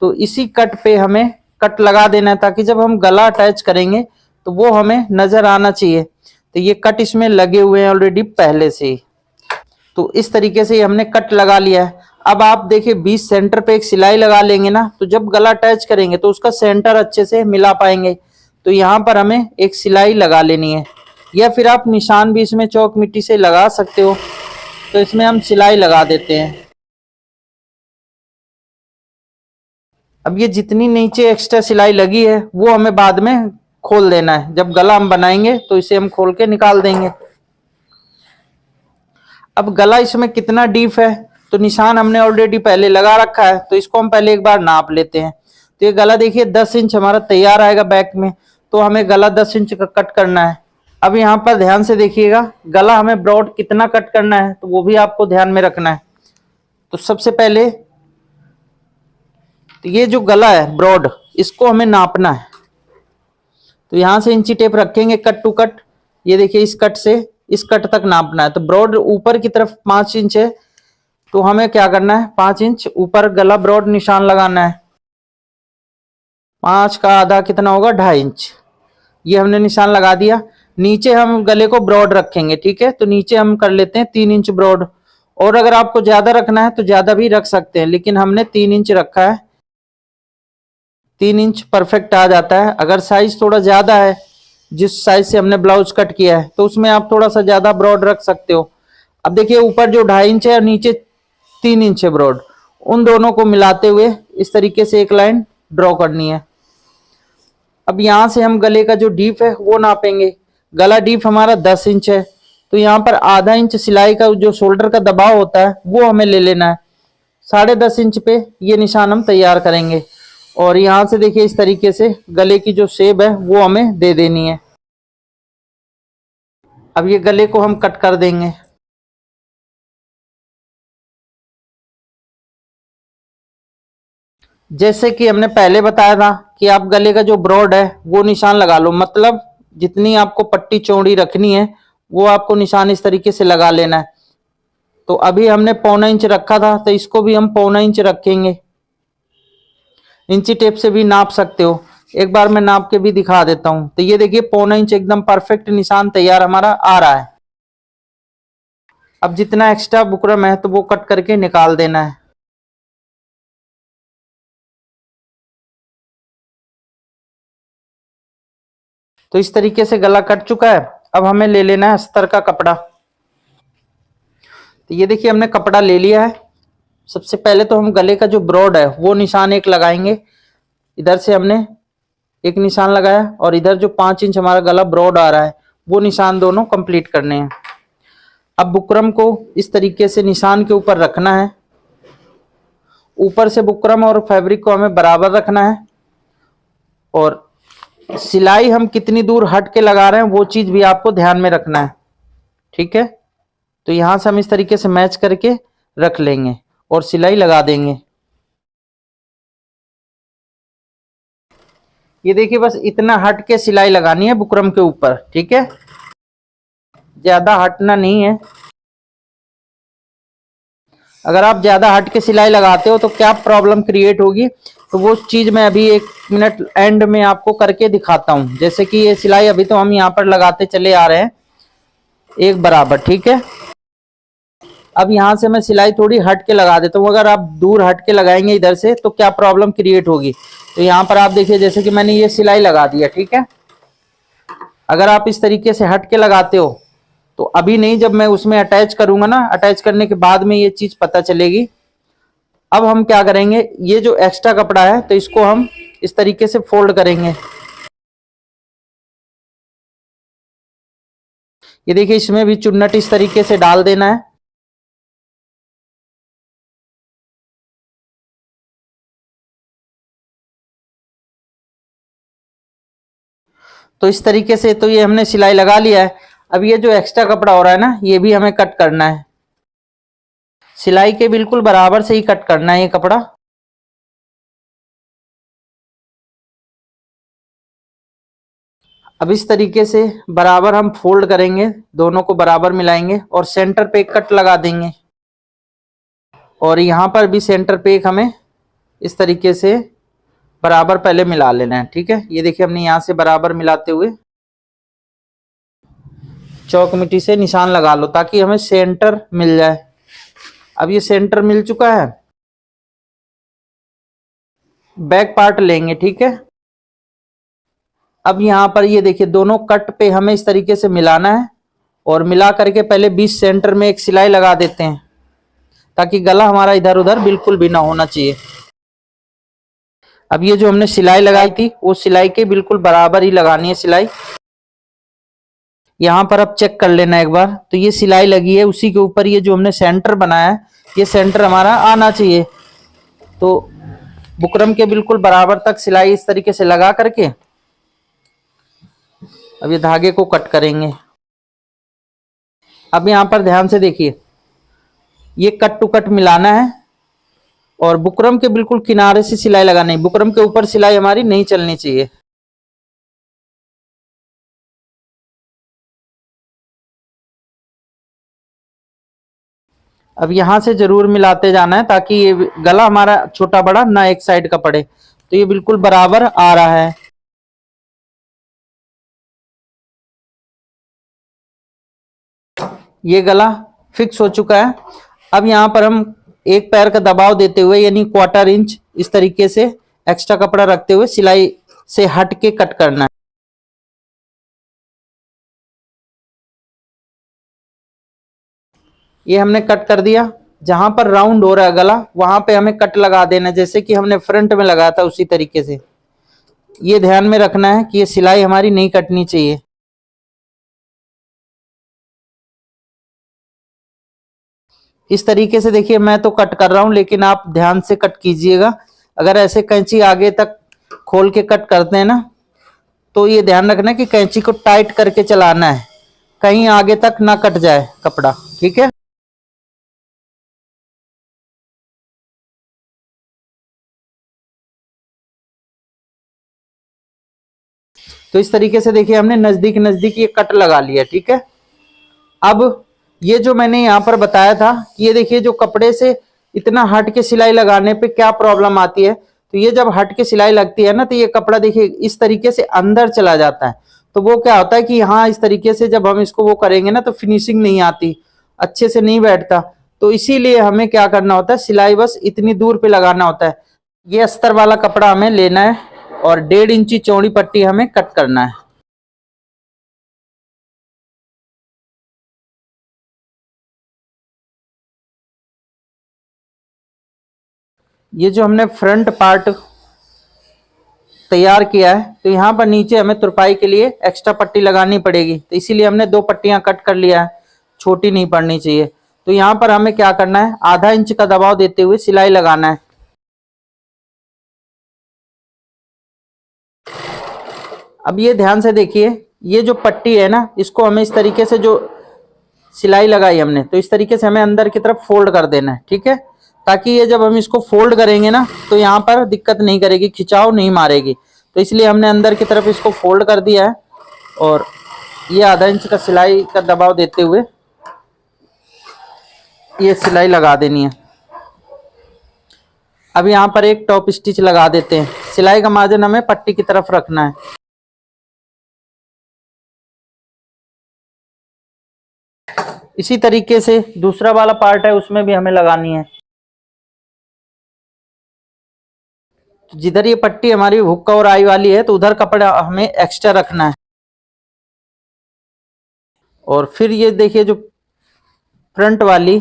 A: तो इसी कट पे हमें कट लगा देना है ताकि जब हम गला अटैच करेंगे तो वो हमें नजर आना चाहिए। तो ये कट इसमें लगे हुए हैं ऑलरेडी पहले से ही, तो इस तरीके से हमने कट लगा लिया है। अब आप देखिए बीच सेंटर पे एक सिलाई लगा लेंगे ना, तो जब गला अटैच करेंगे तो उसका सेंटर अच्छे से मिला पाएंगे। तो यहाँ पर हमें एक सिलाई लगा लेनी है, या फिर आप निशान भी इसमें चौक मिट्टी से लगा सकते हो। तो इसमें हम सिलाई लगा देते हैं। अब ये जितनी नीचे एक्स्ट्रा सिलाई लगी है वो हमें बाद में खोल देना है। जब गला हम बनाएंगे तो इसे हम खोल के निकाल देंगे। अब गला इसमें कितना डीप है तो निशान हमने ऑलरेडी पहले लगा रखा है, तो इसको हम पहले एक बार नाप लेते हैं। तो ये गला देखिए 10 इंच हमारा तैयार आएगा बैक में, तो हमें गला 10 इंच का कट करना है। अब यहाँ पर ध्यान से देखिएगा गला हमें ब्रॉड कितना कट करना है, तो वो भी आपको ध्यान में रखना है। तो सबसे पहले तो ये जो गला है ब्रॉड इसको हमें नापना है। तो यहाँ से इंची टेप रखेंगे कट टू कट। ये देखिए इस कट से इस कट तक नापना है। तो ब्रॉड ऊपर की तरफ 5 इंच है, तो हमें क्या करना है 5 इंच ऊपर गला ब्रॉड निशान लगाना है। 5 का आधा कितना होगा 2.5 इंच। ये हमने निशान लगा दिया। नीचे हम गले को ब्रॉड रखेंगे, ठीक है। तो नीचे हम कर लेते हैं 3 इंच ब्रॉड, और अगर आपको ज्यादा रखना है तो ज्यादा भी रख सकते हैं, लेकिन हमने 3 इंच रखा है। 3 इंच परफेक्ट आ जाता है। अगर साइज थोड़ा ज्यादा है, जिस साइज से हमने ब्लाउज कट किया है, तो उसमें आप थोड़ा सा ज्यादा ब्रॉड रख सकते हो। अब देखिए ऊपर जो 2.5 इंच है और नीचे 3 इंच है ब्रॉड, उन दोनों को मिलाते हुए इस तरीके से एक लाइन ड्रॉ करनी है। अब यहाँ से हम गले का जो डीप है वो नापेंगे। गला डीप हमारा 10 इंच है, तो यहाँ पर आधा इंच सिलाई का जो शोल्डर का दबाव होता है वो हमें ले लेना है। 10.5 इंच पे ये निशान हम तैयार करेंगे, और यहाँ से देखिए इस तरीके से गले की जो शेप है वो हमें दे देनी है। अब ये गले को हम कट कर देंगे। जैसे कि हमने पहले बताया था कि आप गले का जो ब्रॉड है वो निशान लगा लो, मतलब जितनी आपको पट्टी चौड़ी रखनी है वो आपको निशान इस तरीके से लगा लेना है। तो अभी हमने 1.25 इंच रखा था, तो इसको भी हम 1.25 इंच रखेंगे। इंची टेप से भी नाप सकते हो, एक बार मैं नाप के भी दिखा देता हूं। तो ये देखिए 1.25 इंच एकदम परफेक्ट निशान तैयार हमारा आ रहा है। अब जितना एक्स्ट्रा बुकरम है तो वो कट करके निकाल देना है। तो इस तरीके से गला कट चुका है। अब हमें ले लेना है अस्तर का कपड़ा। तो ये देखिए हमने कपड़ा ले लिया है। सबसे पहले तो हम गले का जो ब्रॉड है वो निशान एक लगाएंगे। इधर से हमने एक निशान लगाया, और इधर जो 5 इंच हमारा गला ब्रॉड आ रहा है वो निशान दोनों कंप्लीट करने हैं। अब बुकरम को इस तरीके से निशान के ऊपर रखना है। ऊपर से बुकरम और फैब्रिक को हमें बराबर रखना है, और सिलाई हम कितनी दूर हट के लगा रहे हैं वो चीज भी आपको ध्यान में रखना है, ठीक है। तो यहां से हम इस तरीके से मैच करके रख लेंगे और सिलाई लगा देंगे। ये देखिए बस इतना हट के सिलाई लगानी है बुकरम के ऊपर, ठीक है, ज्यादा हटना नहीं है। अगर आप ज्यादा हट के सिलाई लगाते हो तो क्या प्रॉब्लम क्रिएट होगी, तो वो चीज मैं अभी 1 मिनट एंड में आपको करके दिखाता हूं। जैसे कि ये सिलाई अभी तो हम यहाँ पर लगाते चले आ रहे हैं एक बराबर, ठीक है। अब यहाँ से मैं सिलाई थोड़ी हट के लगा देता हूँ। अगर आप दूर हट के लगाएंगे इधर से तो क्या प्रॉब्लम क्रिएट होगी। तो यहाँ पर आप देखिए जैसे कि मैंने ये सिलाई लगा दिया, ठीक है। अगर आप इस तरीके से हट के लगाते हो तो अभी नहीं, जब मैं उसमें अटैच करूंगा ना, अटैच करने के बाद में ये चीज पता चलेगी। अब हम क्या करेंगे, ये जो एक्स्ट्रा कपड़ा है तो इसको हम इस तरीके से फोल्ड करेंगे। ये देखिए इसमें भी चुन्नट इस तरीके से डाल देना है। तो इस तरीके से तो ये हमने सिलाई लगा लिया है। अब ये जो एक्स्ट्रा कपड़ा हो रहा है ना, ये भी हमें कट करना है। सिलाई के बिल्कुल बराबर से ही कट करना है ये कपड़ा। अब इस तरीके से बराबर हम फोल्ड करेंगे, दोनों को बराबर मिलाएंगे और सेंटर पे एक कट लगा देंगे। और यहाँ पर भी सेंटर पे एक हमें इस तरीके से बराबर पहले मिला लेना है, ठीक है। ये देखिए हमने यहाँ से बराबर मिलाते हुए चौक मिट्टी से निशान लगा लो ताकि हमें सेंटर मिल जाए। अब ये सेंटर मिल चुका है। बैक पार्ट लेंगे, ठीक है। अब यहाँ पर ये देखिए दोनों कट पे हमें इस तरीके से मिलाना है और मिला करके पहले बीच सेंटर में एक सिलाई लगा देते हैं ताकि गला हमारा इधर उधर बिल्कुल भी ना होना चाहिए। अब ये जो हमने सिलाई लगाई थी वो सिलाई के बिल्कुल बराबर ही लगानी है सिलाई। यहाँ पर अब चेक कर लेना एक बार, तो ये सिलाई लगी है, उसी के ऊपर ये जो हमने सेंटर बनाया है ये सेंटर हमारा आना चाहिए। तो बुकरम के बिल्कुल बराबर तक सिलाई इस तरीके से लगा करके अब ये धागे को कट करेंगे। अब यहाँ पर ध्यान से देखिए, ये कट टू कट मिलाना है और बुकरम के बिल्कुल किनारे से सिलाई लगानी है। बुकरम के ऊपर सिलाई हमारी नहीं चलनी चाहिए। अब यहां से जरूर मिलाते जाना है ताकि ये गला हमारा छोटा बड़ा ना एक साइड का पड़े। तो ये बिल्कुल बराबर आ रहा है। ये गला फिक्स हो चुका है। अब यहाँ पर हम एक पैर का दबाव देते हुए यानी 1/4 इंच इस तरीके से एक्स्ट्रा कपड़ा रखते हुए सिलाई से हट के कट करना है। ये हमने कट कर दिया। जहां पर राउंड हो रहा है गला वहां पे हमें कट लगा देना, जैसे कि हमने फ्रंट में लगाया था उसी तरीके से। ये ध्यान में रखना है कि ये सिलाई हमारी नहीं कटनी चाहिए। इस तरीके से देखिए मैं तो कट कर रहा हूं, लेकिन आप ध्यान से कट कीजिएगा। अगर ऐसे कैंची आगे तक खोल के कट करते हैं ना, तो ये ध्यान रखना है कि कैंची को टाइट करके चलाना है, कहीं आगे तक ना कट जाए कपड़ा, ठीक है। तो इस तरीके से देखिए हमने नजदीक नजदीक ये कट लगा लिया, ठीक है। अब ये जो मैंने यहाँ पर बताया था कि ये देखिए जो कपड़े से इतना हट के सिलाई लगाने पे क्या प्रॉब्लम आती है, तो ये जब हट के सिलाई लगती है ना तो ये कपड़ा देखिए इस तरीके से अंदर चला जाता है। तो वो क्या होता है कि यहाँ इस तरीके से जब हम इसको वो करेंगे ना तो फिनिशिंग नहीं आती, अच्छे से नहीं बैठता। तो इसीलिए हमें क्या करना होता है, सिलाई बस इतनी दूर पे लगाना होता है। ये अस्तर वाला कपड़ा हमें लेना है और 1.5 इंची चौड़ी पट्टी हमें कट करना है। ये जो हमने फ्रंट पार्ट तैयार किया है तो यहाँ पर नीचे हमें तुरपाई के लिए एक्स्ट्रा पट्टी लगानी पड़ेगी, तो इसीलिए हमने 2 पट्टियां कट कर लिया है, छोटी नहीं पड़नी चाहिए। तो यहाँ पर हमें क्या करना है, आधा इंच का दबाव देते हुए सिलाई लगाना है। अब ये ध्यान से देखिए, ये जो पट्टी है ना, इसको हमें इस तरीके से, जो सिलाई लगाई हमने, तो इस तरीके से हमें अंदर की तरफ फोल्ड कर देना है, ठीक है। ताकि ये जब हम इसको फोल्ड करेंगे ना, तो यहाँ पर दिक्कत नहीं करेगी, खिंचाव नहीं मारेगी। तो इसलिए हमने अंदर की तरफ इसको फोल्ड कर दिया है और ये आधा इंच का सिलाई का दबाव देते हुए ये सिलाई लगा देनी है। अब यहाँ पर एक टॉप स्टिच लगा देते हैं। सिलाई का मार्जिन हमें पट्टी की तरफ रखना है। इसी तरीके से दूसरा वाला पार्ट है, उसमें भी हमें लगानी है। तो जिधर ये पट्टी हमारी हुक और आई वाली है, तो उधर कपड़ा हमें एक्स्ट्रा रखना है। और फिर ये देखिए, जो फ्रंट वाली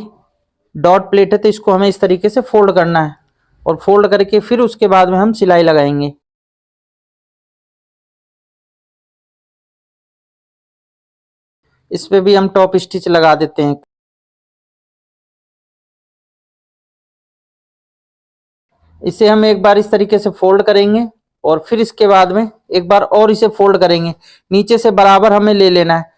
A: डॉट प्लेट है, तो इसको हमें इस तरीके से फोल्ड करना है और फोल्ड करके फिर उसके बाद में हम सिलाई लगाएंगे। इस पे भी हम टॉप स्टिच लगा देते हैं। इसे हम एक बार इस तरीके से फोल्ड करेंगे और फिर इसके बाद में एक बार और इसे फोल्ड करेंगे। नीचे से बराबर हमें ले लेना है।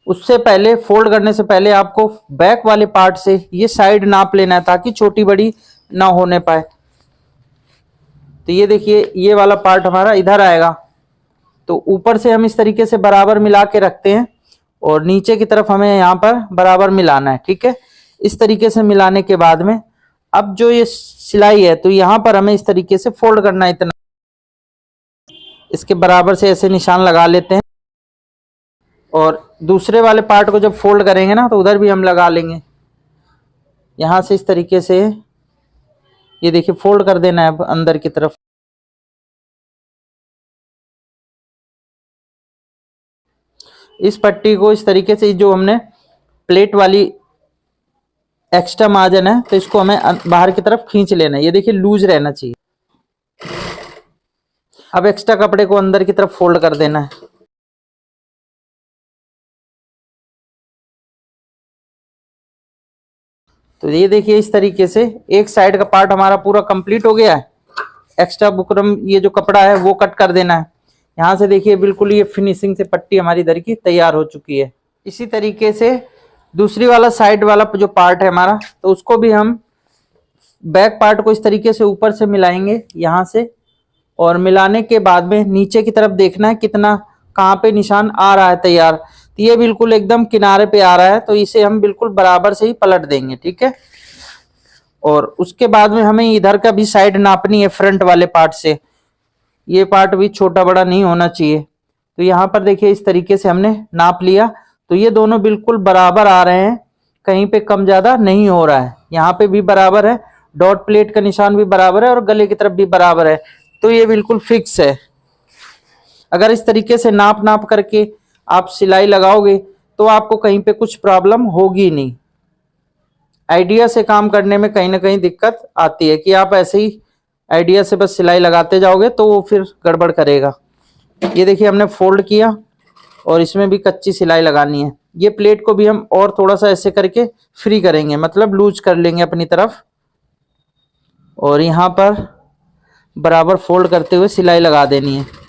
A: उससे पहले, फोल्ड करने से पहले आपको बैक वाले पार्ट से ये साइड नाप लेना है, ताकि छोटी बड़ी ना होने पाए। तो ये देखिए, ये वाला पार्ट हमारा इधर आएगा, तो ऊपर से हम इस तरीके से बराबर मिला के रखते हैं और नीचे की तरफ हमें यहाँ पर बराबर मिलाना है, ठीक है। इस तरीके से मिलाने के बाद में अब जो ये सिलाई है, तो यहाँ पर हमें इस तरीके से फोल्ड करना है। इतना इसके बराबर से ऐसे निशान लगा लेते हैं और दूसरे वाले पार्ट को जब फोल्ड करेंगे ना, तो उधर भी हम लगा लेंगे। यहाँ से इस तरीके से ये देखिए फोल्ड कर देना है अब अंदर की तरफ। इस पट्टी को इस तरीके से, जो हमने प्लेट वाली एक्स्ट्रा मार्जिन है, तो इसको हमें बाहर की तरफ खींच लेना है। ये देखिए लूज रहना चाहिए। अब एक्स्ट्रा कपड़े को अंदर की तरफ फोल्ड कर देना है। तो ये देखिए, इस तरीके से एक साइड का पार्ट हमारा पूरा कंप्लीट हो गया है। एक्स्ट्रा बुकरम, ये जो कपड़ा है वो कट कर देना है। यहाँ से देखिए, बिल्कुल ये फिनिशिंग से पट्टी हमारी इधर की तैयार हो चुकी है। इसी तरीके से दूसरी वाला साइड वाला जो पार्ट है हमारा, तो उसको भी हम बैक पार्ट को इस तरीके से ऊपर से मिलाएंगे यहाँ से, और मिलाने के बाद में नीचे की तरफ देखना है कितना, कहाँ पे निशान आ रहा है तैयार। तो ये बिल्कुल एकदम किनारे पे आ रहा है, तो इसे हम बिल्कुल बराबर से ही पलट देंगे, ठीक है। और उसके बाद में हमें इधर का भी साइड नापनी है फ्रंट वाले पार्ट से। ये पार्ट भी छोटा बड़ा नहीं होना चाहिए। तो यहाँ पर देखिए, इस तरीके से हमने नाप लिया, तो ये दोनों बिल्कुल बराबर आ रहे हैं, कहीं पे कम ज्यादा नहीं हो रहा है। यहाँ पे भी बराबर है, डॉट प्लेट का निशान भी बराबर है और गले की तरफ भी बराबर है। तो ये बिल्कुल फिक्स है। अगर इस तरीके से नाप नाप करके आप सिलाई लगाओगे, तो आपको कहीं पे कुछ प्रॉब्लम होगी नहीं। आइडिया से काम करने में कहीं ना कहीं दिक्कत आती है कि आप ऐसे ही आइडिया से बस सिलाई लगाते जाओगे, तो वो फिर गड़बड़ करेगा। ये देखिए, हमने फोल्ड किया और इसमें भी कच्ची सिलाई लगानी है। ये प्लेट को भी हम और थोड़ा सा ऐसे करके फ्री करेंगे, मतलब लूज कर लेंगे अपनी तरफ, और यहाँ पर बराबर फोल्ड करते हुए सिलाई लगा देनी है।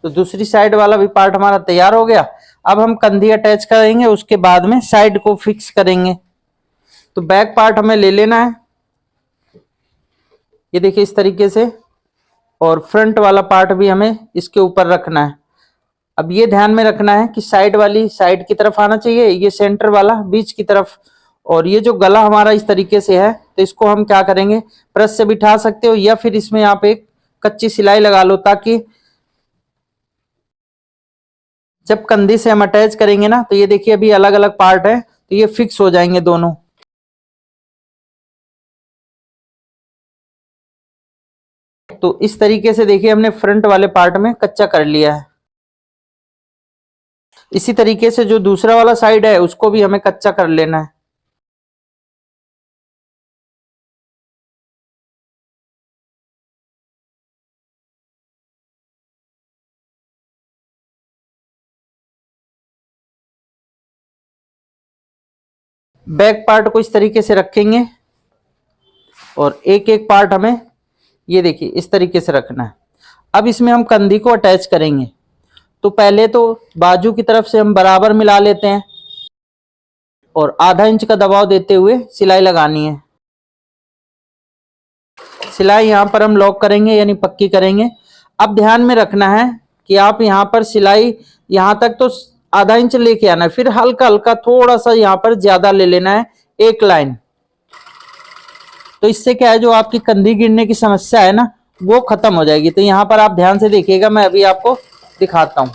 A: तो दूसरी साइड वाला भी पार्ट हमारा तैयार हो गया। अब हम कंधी अटैच करेंगे, उसके बाद में साइड को फिक्स करेंगे। तो बैक पार्ट हमें ले लेना है, ये देखिए इस तरीके से, और फ्रंट वाला पार्ट भी हमें इसके ऊपर रखना है। अब ये ध्यान में रखना है कि साइड वाली साइड की तरफ आना चाहिए, ये सेंटर वाला बीच की तरफ। और ये जो गला हमारा इस तरीके से है, तो इसको हम क्या करेंगे, प्रेस से बिठा सकते हो, या फिर इसमें आप एक कच्ची सिलाई लगा लो, ताकि जब कंधे से हम अटैच करेंगे ना, तो ये देखिए अभी अलग अलग पार्ट है, तो ये फिक्स हो जाएंगे दोनों। तो इस तरीके से देखिए, हमने फ्रंट वाले पार्ट में कच्चा कर लिया है। इसी तरीके से जो दूसरा वाला साइड है, उसको भी हमें कच्चा कर लेना है। बैक पार्ट को इस तरीके से रखेंगे और एक एक पार्ट हमें ये देखिए इस तरीके से रखना है। अब इसमें हम कंधी को अटैच करेंगे, तो पहले तो बाजू की तरफ से हम बराबर मिला लेते हैं और आधा इंच का दबाव देते हुए सिलाई लगानी है। सिलाई यहाँ पर हम लॉक करेंगे यानी पक्की करेंगे। अब ध्यान में रखना है कि आप यहाँ पर सिलाई यहाँ तक तो आधा इंच लेके आना है, फिर हल्का हल्का थोड़ा सा यहाँ पर ज्यादा ले लेना है, एक लाइन। तो इससे क्या है, जो आपकी कंधी गिरने की समस्या है ना, वो खत्म हो जाएगी। तो यहाँ पर आप ध्यान से देखिएगा, मैं अभी आपको दिखाता हूँ।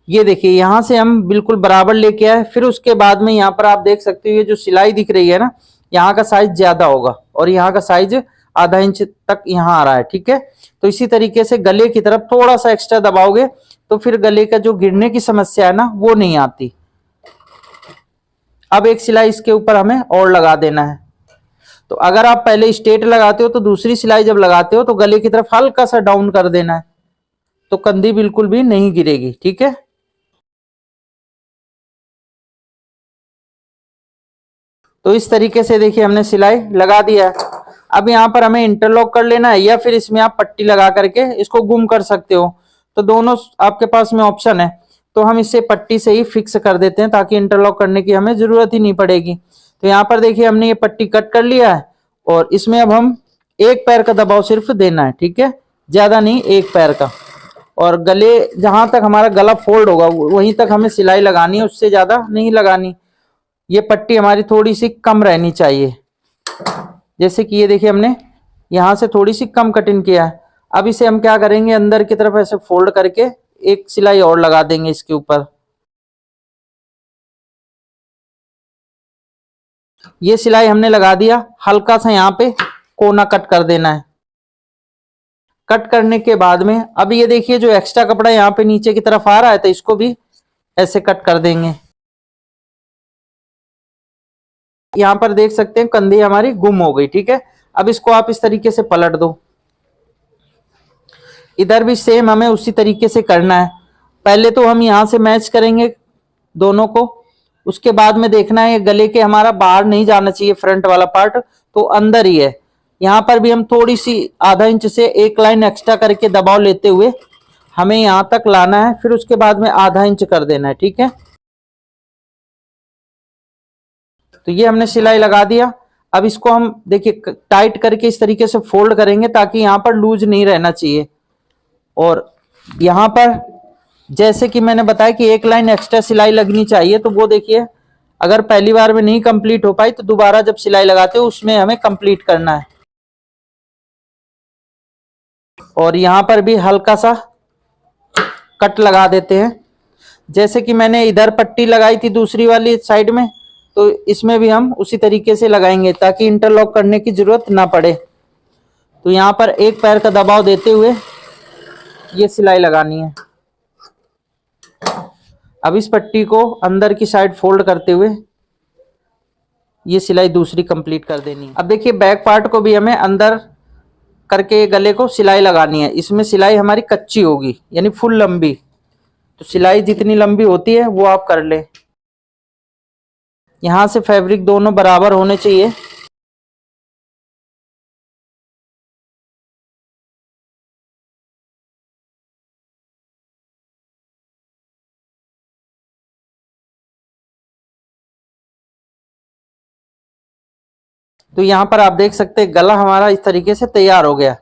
A: ये देखिए यहाँ से हम बिल्कुल बराबर लेके आए, फिर उसके बाद में यहाँ पर आप देख सकते हो ये जो सिलाई दिख रही है ना, यहाँ का साइज ज्यादा होगा और यहाँ का साइज आधा इंच तक यहाँ आ रहा है, ठीक है। तो इसी तरीके से गले की तरफ थोड़ा सा एक्स्ट्रा दबाओगे तो फिर गले का जो गिरने की समस्या है ना, वो नहीं आती। अब एक सिलाई इसके ऊपर हमें और लगा देना है। तो अगर आप पहले स्ट्रेट लगाते हो तो दूसरी सिलाई जब लगाते हो तो गले की तरफ हल्का सा डाउन कर देना है, तो कंधी बिल्कुल भी नहीं गिरेगी, ठीक है। तो इस तरीके से देखिए हमने सिलाई लगा दिया है। अब यहाँ पर हमें इंटरलॉक कर लेना है, या फिर इसमें आप पट्टी लगा करके इसको गुम कर सकते हो। तो दोनों आपके पास में ऑप्शन है। तो हम इसे पट्टी से ही फिक्स कर देते हैं ताकि इंटरलॉक करने की हमें जरूरत ही नहीं पड़ेगी। तो यहाँ पर देखिए हमने ये पट्टी कट कर लिया है और इसमें अब हम एक पैर का दबाव सिर्फ देना है, ठीक है, ज्यादा नहीं, एक पैर का। और गले जहां तक हमारा गला फोल्ड होगा वहीं तक हमें सिलाई लगानी है, उससे ज्यादा नहीं लगानी। ये पट्टी हमारी थोड़ी सी कम रहनी चाहिए, जैसे कि ये देखिए हमने यहां से थोड़ी सी कम कटिंग किया है। अब इसे हम क्या करेंगे, अंदर की तरफ ऐसे फोल्ड करके एक सिलाई और लगा देंगे इसके ऊपर। ये सिलाई हमने लगा दिया, हल्का सा यहाँ पे कोना कट कर देना है। कट करने के बाद में अब ये देखिए जो एक्स्ट्रा कपड़ा यहाँ पे नीचे की तरफ आ रहा है, तो इसको भी ऐसे कट कर देंगे। यहाँ पर देख सकते हैं कंधी हमारी गुम हो गई, ठीक है। अब इसको आप इस तरीके से पलट दो। इधर भी सेम हमें उसी तरीके से करना है। पहले तो हम यहाँ से मैच करेंगे दोनों को, उसके बाद में देखना है गले के हमारा बाहर नहीं जाना चाहिए, फ्रंट वाला पार्ट तो अंदर ही है। यहाँ पर भी हम थोड़ी सी आधा इंच से एक लाइन एक्स्ट्रा करके दबाव लेते हुए हमें यहाँ तक लाना है, फिर उसके बाद में आधा इंच कर देना है, ठीक है। तो ये हमने सिलाई लगा दिया। अब इसको हम देखिए टाइट करके इस तरीके से फोल्ड करेंगे ताकि यहाँ पर लूज नहीं रहना चाहिए। और यहाँ पर जैसे कि मैंने बताया कि एक लाइन एक्स्ट्रा सिलाई लगनी चाहिए, तो वो देखिए अगर पहली बार में नहीं कंप्लीट हो पाई तो दोबारा जब सिलाई लगाते हो उसमें हमें कंप्लीट करना है। और यहाँ पर भी हल्का सा कट लगा देते हैं, जैसे कि मैंने इधर पट्टी लगाई थी दूसरी वाली साइड में, तो इसमें भी हम उसी तरीके से लगाएंगे ताकि इंटरलॉक करने की जरूरत ना पड़े। तो यहाँ पर एक पैर का दबाव देते हुए ये सिलाई लगानी है। अब इस पट्टी को अंदर की साइड फोल्ड करते हुए ये सिलाई दूसरी कंप्लीट कर देनी है। अब देखिए बैक पार्ट को भी हमें अंदर करके गले को सिलाई लगानी है। इसमें सिलाई हमारी कच्ची होगी यानी फुल लंबी, तो सिलाई जितनी लंबी होती है वो आप कर ले। यहां से फैब्रिक दोनों बराबर होने चाहिए। तो यहाँ पर आप देख सकते हैं गला हमारा इस तरीके से तैयार हो गया।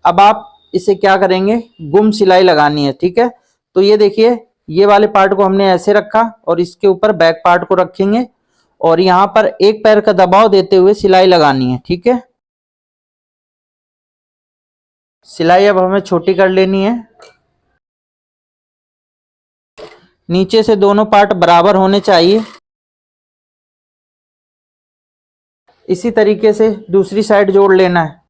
A: अब आप इसे क्या करेंगे, गुम सिलाई लगानी है, ठीक है। तो ये देखिए ये वाले पार्ट को हमने ऐसे रखा और इसके ऊपर बैक पार्ट को रखेंगे और यहाँ पर एक पैर का दबाव देते हुए सिलाई लगानी है, ठीक है। सिलाई अब हमें छोटी कर लेनी है। नीचे से दोनों पार्ट बराबर होने चाहिए। इसी तरीके से दूसरी साइड जोड़ लेना है।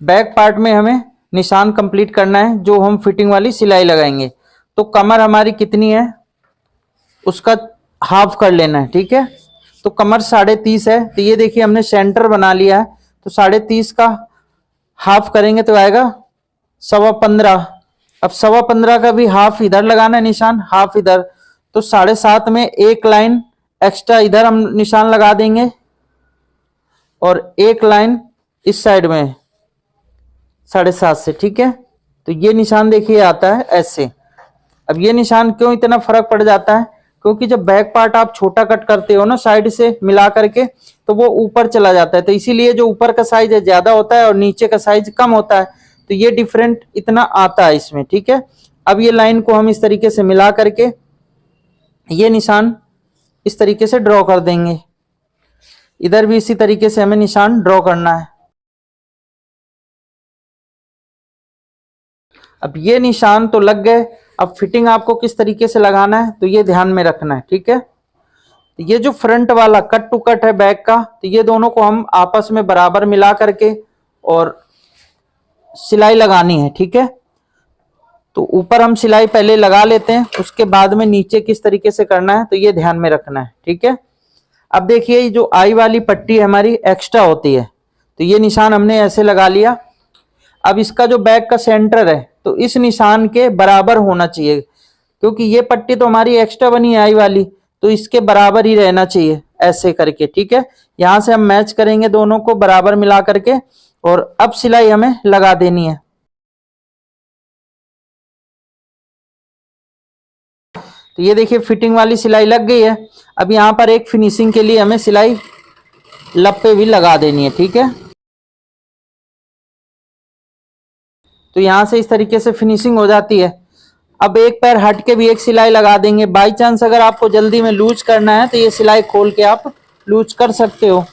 A: बैक पार्ट में हमें निशान कंप्लीट करना है जो हम फिटिंग वाली सिलाई लगाएंगे। तो कमर हमारी कितनी है उसका हाफ कर लेना है, ठीक है। तो कमर 30.5 है, तो ये देखिए हमने सेंटर बना लिया है, तो 30.5 का हाफ करेंगे तो आएगा 15.25। अब 15.25 का भी हाफ इधर लगाना है निशान, हाफ इधर, तो 7.5 में एक लाइन एक्स्ट्रा इधर हम निशान लगा देंगे और एक लाइन इस साइड में 7.5 से, ठीक है। तो ये निशान देखिए आता है ऐसे। अब ये निशान क्यों इतना फर्क पड़ जाता है, क्योंकि जब बैक पार्ट आप छोटा कट करते हो ना साइड से मिला करके, तो वो ऊपर चला जाता है, तो इसीलिए जो ऊपर का साइज है ज्यादा होता है और नीचे का साइज कम होता है, तो ये डिफरेंट इतना आता है इसमें, ठीक है। अब ये लाइन को हम इस तरीके से मिला करके ये निशान इस तरीके से ड्रॉ कर देंगे। इधर भी इसी तरीके से हमें निशान ड्रॉ करना है। अब ये निशान तो लग गए, अब फिटिंग आपको किस तरीके से लगाना है तो ये ध्यान में रखना है, ठीक है। तो ये जो फ्रंट वाला कट टू कट है बैक का, तो ये दोनों को हम आपस में बराबर मिला करके और सिलाई लगानी है, ठीक है। तो ऊपर हम सिलाई पहले लगा लेते हैं, उसके बाद में नीचे किस तरीके से करना है तो ये ध्यान में रखना है, ठीक है। अब देखिए जो आई वाली पट्टी हमारी एक्स्ट्रा होती है, तो ये निशान हमने ऐसे लगा लिया। अब इसका जो बैक का सेंटर है तो इस निशान के बराबर होना चाहिए, क्योंकि ये पट्टी तो हमारी एक्स्ट्रा बनी है आई वाली, तो इसके बराबर ही रहना चाहिए ऐसे करके, ठीक है। यहां से हम मैच करेंगे दोनों को बराबर मिला करके और अब सिलाई हमें लगा देनी है। तो ये देखिए फिटिंग वाली सिलाई लग गई है। अब यहाँ पर एक फिनिशिंग के लिए हमें सिलाई लप्पे भी लगा देनी है, ठीक है। तो यहां से इस तरीके से फिनिशिंग हो जाती है। अब एक पैर हट के भी एक सिलाई लगा देंगे, बाई चांस अगर आपको जल्दी में लूज करना है तो ये सिलाई खोल के आप लूज कर सकते हो।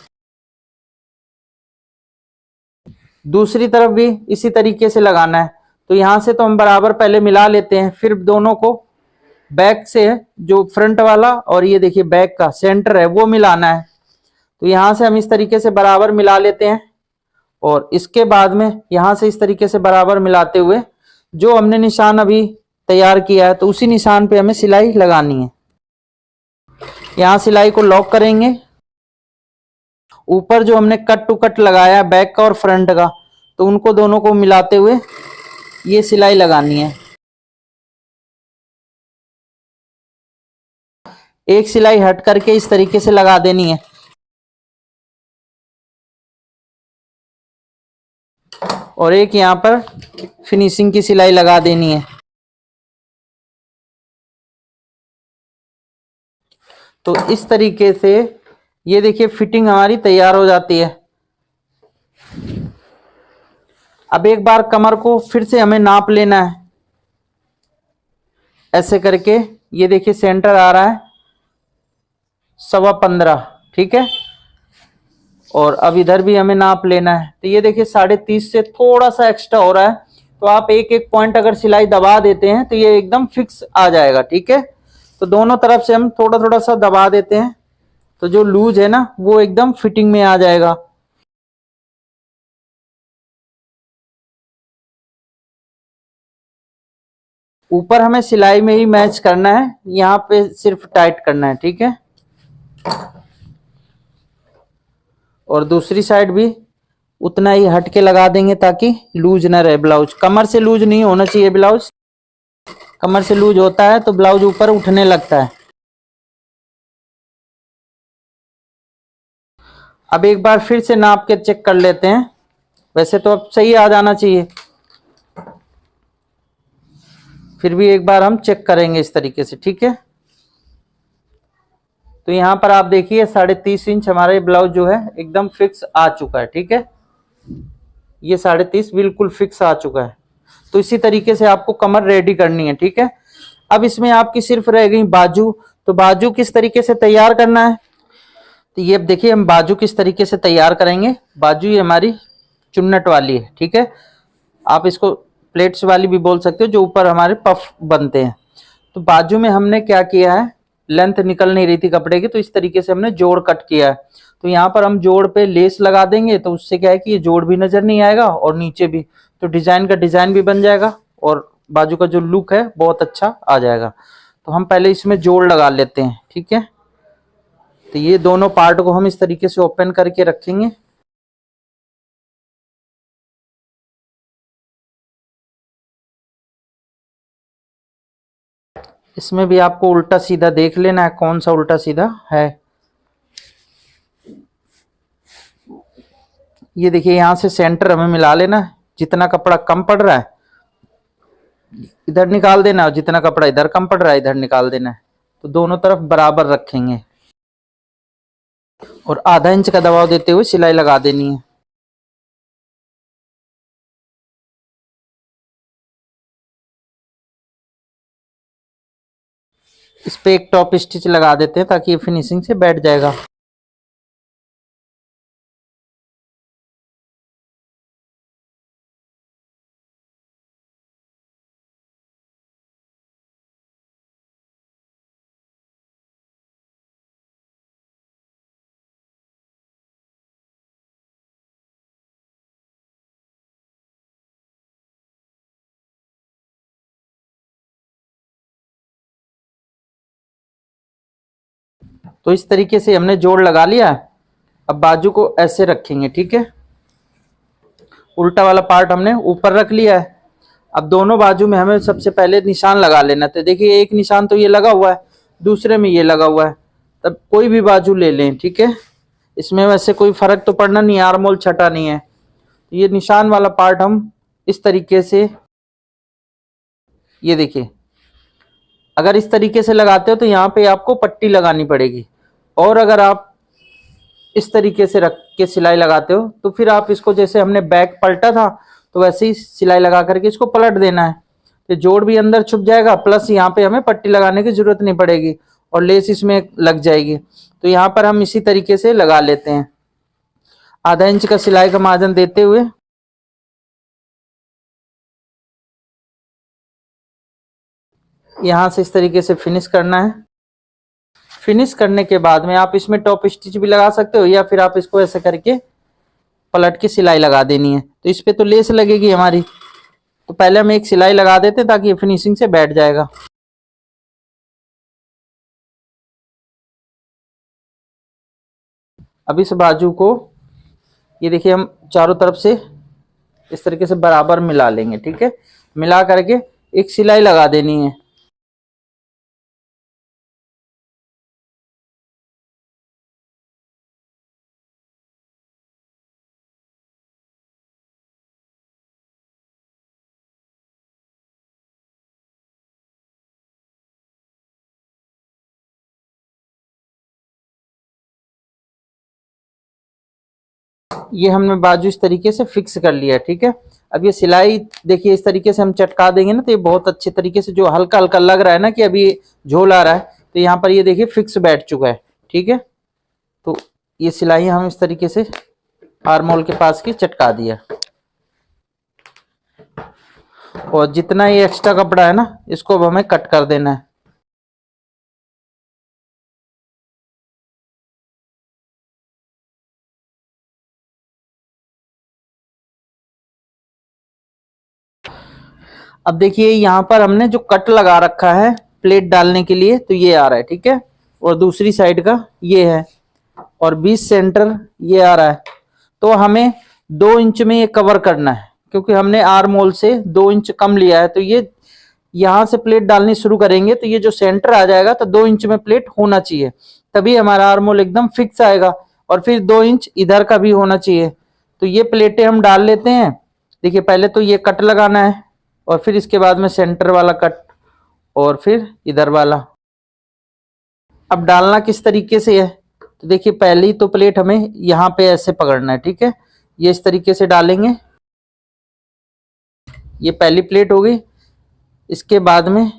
A: दूसरी तरफ भी इसी तरीके से लगाना है। तो यहां से तो हम बराबर पहले मिला लेते हैं, फिर दोनों को बैक से जो फ्रंट वाला और ये देखिए बैक का सेंटर है वो मिलाना है। तो यहां से हम इस तरीके से बराबर मिला लेते हैं और इसके बाद में यहां से इस तरीके से बराबर मिलाते हुए जो हमने निशान अभी तैयार किया है तो उसी निशान पे हमें सिलाई लगानी है। यहां सिलाई को लॉक करेंगे। ऊपर जो हमने कट टू कट लगाया बैक का और फ्रंट का, तो उनको दोनों को मिलाते हुए ये सिलाई लगानी है। एक सिलाई हट करके इस तरीके से लगा देनी है और एक यहां पर फिनिशिंग की सिलाई लगा देनी है। तो इस तरीके से ये देखिए फिटिंग हमारी तैयार हो जाती है। अब एक बार कमर को फिर से हमें नाप लेना है ऐसे करके। ये देखिए सेंटर आ रहा है 15.25, ठीक है। और अब इधर भी हमें नाप लेना है, तो ये देखिए 30.5 से थोड़ा सा एक्स्ट्रा हो रहा है, तो आप एक एक पॉइंट अगर सिलाई दबा देते हैं तो ये एकदम फिक्स आ जाएगा, ठीक है। तो दोनों तरफ से हम थोड़ा थोड़ा सा दबा देते हैं, तो जो लूज है ना वो एकदम फिटिंग में आ जाएगा। ऊपर हमें सिलाई में ही मैच करना है, यहाँ पे सिर्फ टाइट करना है, ठीक है। और दूसरी साइड भी उतना ही हट के लगा देंगे ताकि लूज ना रहे ब्लाउज। कमर से लूज नहीं होना चाहिए ब्लाउज, कमर से लूज होता है तो ब्लाउज ऊपर उठने लगता है। अब एक बार फिर से नाप के चेक कर लेते हैं, वैसे तो अब सही आ जाना चाहिए, फिर भी एक बार हम चेक करेंगे इस तरीके से, ठीक है। तो यहाँ पर आप देखिए 30.5 इंच हमारे ब्लाउज जो है एकदम फिक्स आ चुका है, ठीक है। ये 30.5 बिल्कुल फिक्स आ चुका है। तो इसी तरीके से आपको कमर रेडी करनी है, ठीक है। अब इसमें आपकी सिर्फ रह गई बाजू, तो बाजू किस तरीके से तैयार करना है तो ये अब देखिए हम बाजू किस तरीके से तैयार करेंगे। बाजू ये हमारी चुन्नट वाली है, ठीक है। आप इसको प्लेट्स वाली भी बोल सकते हो, जो ऊपर हमारे पफ बनते हैं। तो बाजू में हमने क्या किया है, लेंथ निकल नहीं रही थी कपड़े की, तो इस तरीके से हमने जोड़ कट किया है। तो यहाँ पर हम जोड़ पे लेस लगा देंगे, तो उससे क्या है कि ये जोड़ भी नजर नहीं आएगा और नीचे भी, तो डिजाइन का डिजाइन भी बन जाएगा और बाजू का जो लुक है बहुत अच्छा आ जाएगा। तो हम पहले इसमें जोड़ लगा लेते हैं, ठीक है। तो ये दोनों पार्ट को हम इस तरीके से ओपन करके रखेंगे। इसमें भी आपको उल्टा सीधा देख लेना है कौन सा उल्टा सीधा है। ये देखिए यहाँ से सेंटर हमें मिला लेना है। जितना कपड़ा कम पड़ रहा है इधर निकाल देना, और जितना कपड़ा इधर कम पड़ रहा है इधर निकाल देना है। तो दोनों तरफ बराबर रखेंगे और आधा इंच का दबाव देते हुए सिलाई लगा देनी है। इस पे एक टॉप स्टिच लगा देते हैं ताकि ये फिनिशिंग से बैठ जाएगा। तो इस तरीके से हमने जोड़ लगा लिया। अब बाजू को ऐसे रखेंगे, ठीक है। उल्टा वाला पार्ट हमने ऊपर रख लिया है। अब दोनों बाजू में हमें सबसे पहले निशान लगा लेना। तो देखिए एक निशान तो ये लगा हुआ है, दूसरे में ये लगा हुआ है। तब कोई भी बाजू ले लें, ठीक है। इसमें वैसे कोई फर्क तो पड़ना नहीं, आर्म होल छटा नहीं है। ये निशान वाला पार्ट हम इस तरीके से, ये देखिए अगर इस तरीके से लगाते हो तो यहाँ पे आपको पट्टी लगानी पड़ेगी, और अगर आप इस तरीके से रख के सिलाई लगाते हो तो फिर आप इसको, जैसे हमने बैक पलटा था तो वैसे ही सिलाई लगा करके इसको पलट देना है। तो जोड़ भी अंदर छुप जाएगा, प्लस यहाँ पे हमें पट्टी लगाने की जरूरत नहीं पड़ेगी और लेस इसमें लग जाएगी। तो यहाँ पर हम इसी तरीके से लगा लेते हैं। आधा इंच का सिलाई का मार्जिन देते हुए यहाँ से इस तरीके से फिनिश करना है। फिनिश करने के बाद में आप इसमें टॉप स्टिच भी लगा सकते हो, या फिर आप इसको ऐसे करके पलट के सिलाई लगा देनी है। तो इस पे तो लेस लगेगी हमारी, तो पहले हम एक सिलाई लगा देते हैं ताकि ये फिनिशिंग से बैठ जाएगा। अब इस बाजू को ये देखिए हम चारों तरफ से इस तरीके से बराबर मिला लेंगे, ठीक है। मिला करके एक सिलाई लगा देनी है। ये हमने बाजू इस तरीके से फिक्स कर लिया, ठीक है। अब ये सिलाई देखिए इस तरीके से हम चटका देंगे ना, तो ये बहुत अच्छे तरीके से, जो हल्का हल्का लग रहा है ना कि अभी झोल आ रहा है, तो यहाँ पर ये देखिए फिक्स बैठ चुका है, ठीक है। तो ये सिलाई हम इस तरीके से आर्म होल के पास की चटका दिया, और जितना ये एक्स्ट्रा कपड़ा है ना इसको अब हमें कट कर देना है। अब देखिए यहाँ पर हमने जो कट लगा रखा है प्लेट डालने के लिए, तो ये आ रहा है, ठीक है। और दूसरी साइड का ये है, और 20 सेंटर ये आ रहा है। तो हमें 2 इंच में ये कवर करना है, क्योंकि हमने आर्म होल से 2 इंच कम लिया है। तो ये यहाँ से प्लेट डालनी शुरू करेंगे तो ये जो सेंटर आ जाएगा, तो 2 इंच में प्लेट होना चाहिए, तभी हमारा आर्म होल एकदम फिक्स आएगा। और फिर 2 इंच इधर का भी होना चाहिए। तो ये प्लेटें हम डाल लेते हैं। देखिए पहले तो ये कट लगाना है, और फिर इसके बाद में सेंटर वाला कट, और फिर इधर वाला। अब डालना किस तरीके से है, तो देखिए पहली तो प्लेट हमें यहाँ पे ऐसे पकड़ना है, ठीक है। ये इस तरीके से डालेंगे, ये पहली प्लेट हो गई। इसके बाद में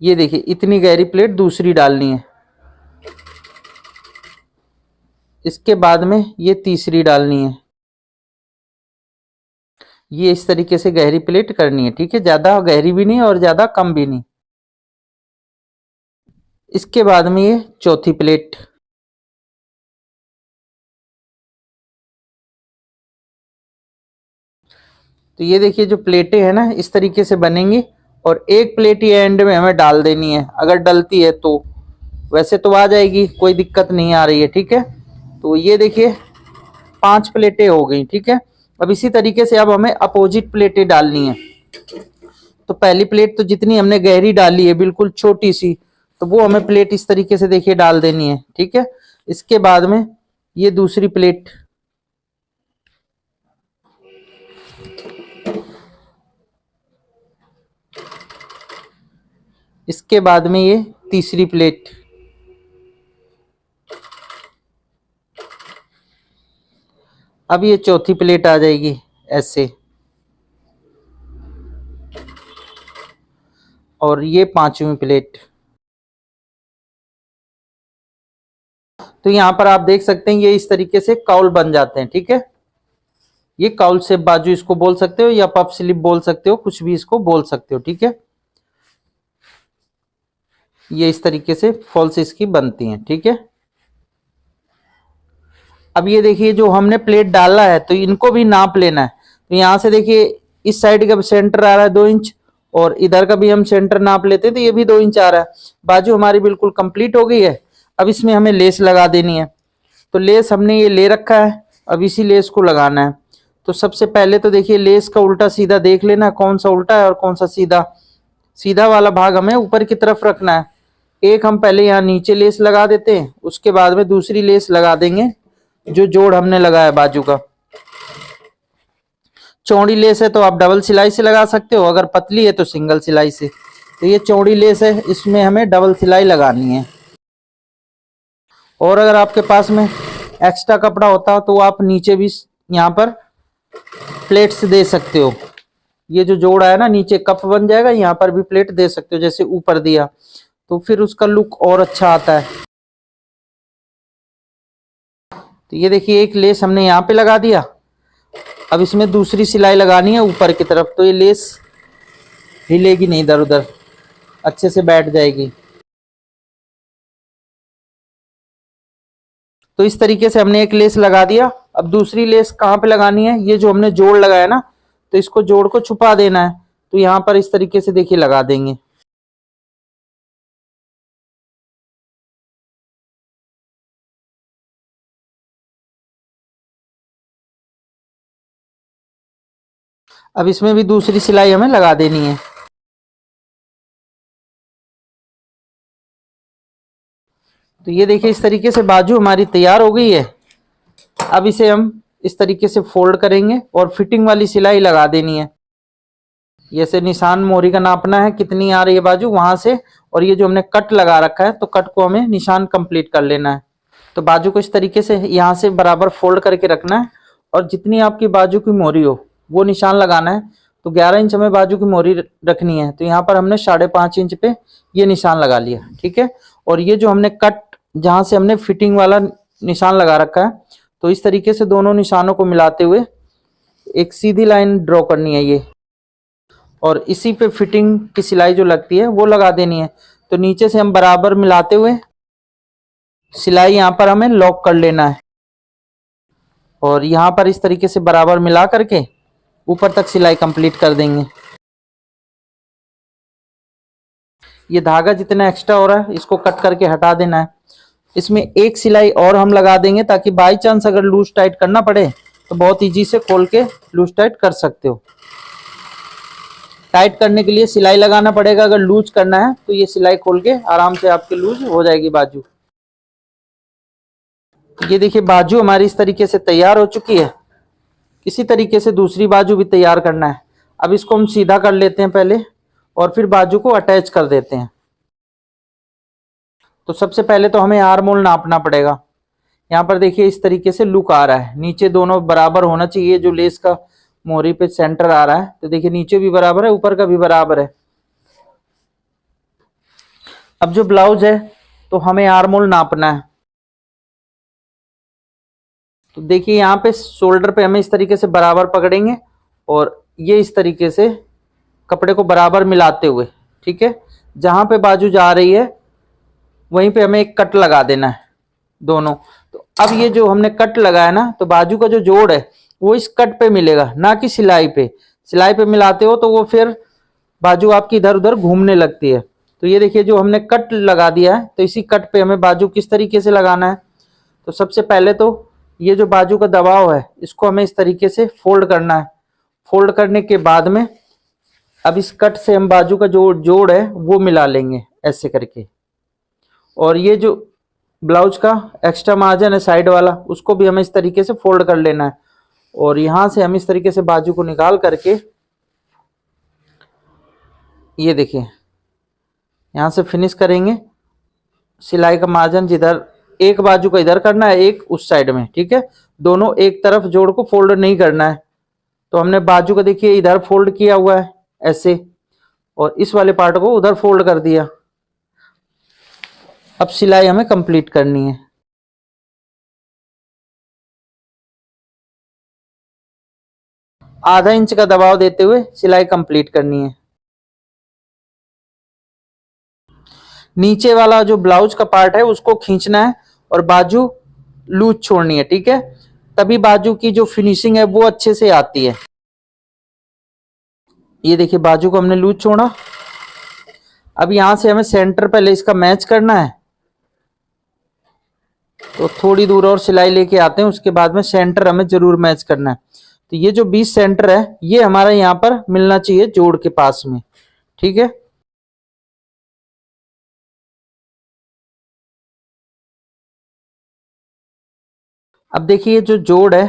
A: ये देखिए इतनी गहरी प्लेट दूसरी डालनी है। इसके बाद में ये तीसरी डालनी है। ये इस तरीके से गहरी प्लेट करनी है, ठीक है। ज्यादा गहरी भी नहीं और ज्यादा कम भी नहीं। इसके बाद में ये चौथी प्लेट, तो ये देखिए जो प्लेटें हैं ना इस तरीके से बनेंगी, और एक प्लेट ये एंड में हमें डाल देनी है। अगर डलती है तो, वैसे तो आ जाएगी, कोई दिक्कत नहीं आ रही है, ठीक है। तो ये देखिए 5 प्लेटें हो गई, ठीक है। अब इसी तरीके से अब हमें अपोजिट प्लेटें डालनी है। तो पहली प्लेट तो जितनी हमने गहरी डाली है बिल्कुल छोटी सी, तो वो हमें प्लेट इस तरीके से देखिए डाल देनी है। ठीक है, इसके बाद में ये दूसरी प्लेट, इसके बाद में ये तीसरी प्लेट, अब ये चौथी प्लेट आ जाएगी ऐसे, और ये पांचवी प्लेट। तो यहां पर आप देख सकते हैं ये इस तरीके से काउल बन जाते हैं। ठीक है, ये काउल शेप बाजू इसको बोल सकते हो, या पफ स्लिप बोल सकते हो, कुछ भी इसको बोल सकते हो। ठीक है, ये इस तरीके से फॉल्स इसकी बनती हैं। ठीक है, अब ये देखिए जो हमने प्लेट डाला है तो इनको भी नाप लेना है। तो यहां से देखिए इस साइड का सेंटर आ रहा है 2 इंच, और इधर का भी हम सेंटर नाप लेते हैं तो ये भी 2 इंच आ रहा है। बाजू हमारी बिल्कुल कंप्लीट हो गई है। अब इसमें हमें लेस लगा देनी है। तो लेस हमने ये ले रखा है, अब इसी लेस को लगाना है। तो सबसे पहले तो देखिए लेस का उल्टा सीधा देख लेना, कौन सा उल्टा है और कौन सा सीधा। सीधा वाला भाग हमें ऊपर की तरफ रखना है। एक हम पहले यहाँ नीचे लेस लगा देते हैं, उसके बाद में दूसरी लेस लगा देंगे जो जोड़ हमने लगाया बाजू का। चौड़ी लेस है तो आप डबल सिलाई से लगा सकते हो, अगर पतली है तो सिंगल सिलाई से। तो ये चौड़ी लेस है, इसमें हमें डबल सिलाई लगानी है। और अगर आपके पास में एक्स्ट्रा कपड़ा होता तो आप नीचे भी यहाँ पर प्लेट्स दे सकते हो। ये जो जोड़ा है ना, नीचे कप बन जाएगा, यहाँ पर भी प्लेट दे सकते हो जैसे ऊपर दिया, तो फिर उसका लुक और अच्छा आता है। तो ये देखिए एक लेस हमने यहाँ पे लगा दिया। अब इसमें दूसरी सिलाई लगानी है ऊपर की तरफ, तो ये लेस हिलेगी नहीं, इधर उधर अच्छे से बैठ जाएगी। तो इस तरीके से हमने एक लेस लगा दिया। अब दूसरी लेस कहाँ पे लगानी है, ये जो हमने जोड़ लगाया ना, तो इसको जोड़ को छुपा देना है। तो यहाँ पर इस तरीके से देखिए लगा देंगे। अब इसमें भी दूसरी सिलाई हमें लगा देनी है। तो ये देखिए इस तरीके से बाजू हमारी तैयार हो गई है। अब इसे हम इस तरीके से फोल्ड करेंगे और फिटिंग वाली सिलाई लगा देनी है। जैसे निशान मोहरी का नापना है कितनी आ रही है बाजू वहां से, और ये जो हमने कट लगा रखा है तो कट को हमें निशान कंप्लीट कर लेना है। तो बाजू को इस तरीके से यहाँ से बराबर फोल्ड करके रखना है, और जितनी आपकी बाजू की मोहरी हो वो निशान लगाना है। तो 11 इंच हमें बाजू की मोहरी रखनी है, तो यहाँ पर हमने 5.5 इंच पे ये निशान लगा लिया। ठीक है, और ये जो हमने कट जहाँ से हमने फिटिंग वाला निशान लगा रखा है, तो इस तरीके से दोनों निशानों को मिलाते हुए एक सीधी लाइन ड्रॉ करनी है ये, और इसी पे फिटिंग की सिलाई जो लगती है वो लगा देनी है। तो नीचे से हम बराबर मिलाते हुए सिलाई यहाँ पर हमें लॉक कर लेना है, और यहाँ पर इस तरीके से बराबर मिला करके ऊपर तक सिलाई कंप्लीट कर देंगे। ये धागा जितना एक्स्ट्रा हो रहा है इसको कट करके हटा देना है। इसमें एक सिलाई और हम लगा देंगे ताकि बाई चांस अगर लूज टाइट करना पड़े तो बहुत इजी से खोल के लूज टाइट कर सकते हो। टाइट करने के लिए सिलाई लगाना पड़ेगा, अगर लूज करना है तो ये सिलाई खोल के आराम से आपकी लूज हो जाएगी बाजू। ये देखिए बाजू हमारी इस तरीके से तैयार हो चुकी है। इसी तरीके से दूसरी बाजू भी तैयार करना है। अब इसको हम सीधा कर लेते हैं पहले, और फिर बाजू को अटैच कर देते हैं। तो सबसे पहले तो हमें आर्म होल नापना पड़ेगा। यहाँ पर देखिए इस तरीके से लुक आ रहा है, नीचे दोनों बराबर होना चाहिए। जो लेस का मोहरी पे सेंटर आ रहा है, तो देखिए नीचे भी बराबर है, ऊपर का भी बराबर है। अब जो ब्लाउज है तो हमें आर्म होल नापना है। तो देखिए यहाँ पे शोल्डर पे हमें इस तरीके से बराबर पकड़ेंगे, और ये इस तरीके से कपड़े को बराबर मिलाते हुए, ठीक है, जहां पे बाजू जा रही है वहीं पे हमें एक कट लगा देना है दोनों। तो अब ये जो हमने कट लगाया ना, तो बाजू का जो जोड़ है वो इस कट पे मिलेगा, ना कि सिलाई पे। सिलाई पे मिलाते हो तो वो फिर बाजू आपकी इधर उधर घूमने लगती है। तो ये देखिए जो हमने कट लगा दिया है, तो इसी कट पे हमें बाजू किस तरीके से लगाना है। तो सबसे पहले तो ये जो बाजू का दबाव है इसको हमें इस तरीके से फोल्ड करना है। फोल्ड करने के बाद में अब इस कट से हम बाजू का जो जोड़ है वो मिला लेंगे ऐसे करके। और ये जो ब्लाउज का एक्स्ट्रा मार्जिन है साइड वाला, उसको भी हमें इस तरीके से फोल्ड कर लेना है। और यहाँ से हम इस तरीके से बाजू को निकाल करके, ये देखिए यहाँ से फिनिश करेंगे। सिलाई का मार्जिन जिधर एक बाजू का इधर करना है, एक उस साइड में, ठीक है। दोनों एक तरफ जोड़ को फोल्ड नहीं करना है। तो हमने बाजू को देखिए इधर फोल्ड किया हुआ है ऐसे, और इस वाले पार्ट को उधर फोल्ड कर दिया। अब सिलाई हमें कंप्लीट करनी है। आधा इंच का दबाव देते हुए सिलाई कंप्लीट करनी है। नीचे वाला जो ब्लाउज का पार्ट है उसको खींचना है और बाजू लूज छोड़नी है, ठीक है। तभी बाजू की जो फिनिशिंग है वो अच्छे से आती है। ये देखिए बाजू को हमने लूज छोड़ा। अब यहां से हमें सेंटर पहले इसका मैच करना है, तो थोड़ी दूर और सिलाई लेके आते हैं। उसके बाद में सेंटर हमें जरूर मैच करना है। तो ये जो 20 सेंटर है ये हमारा यहाँ पर मिलना चाहिए जोड़ के पास में, ठीक है। अब देखिए जो जोड़ है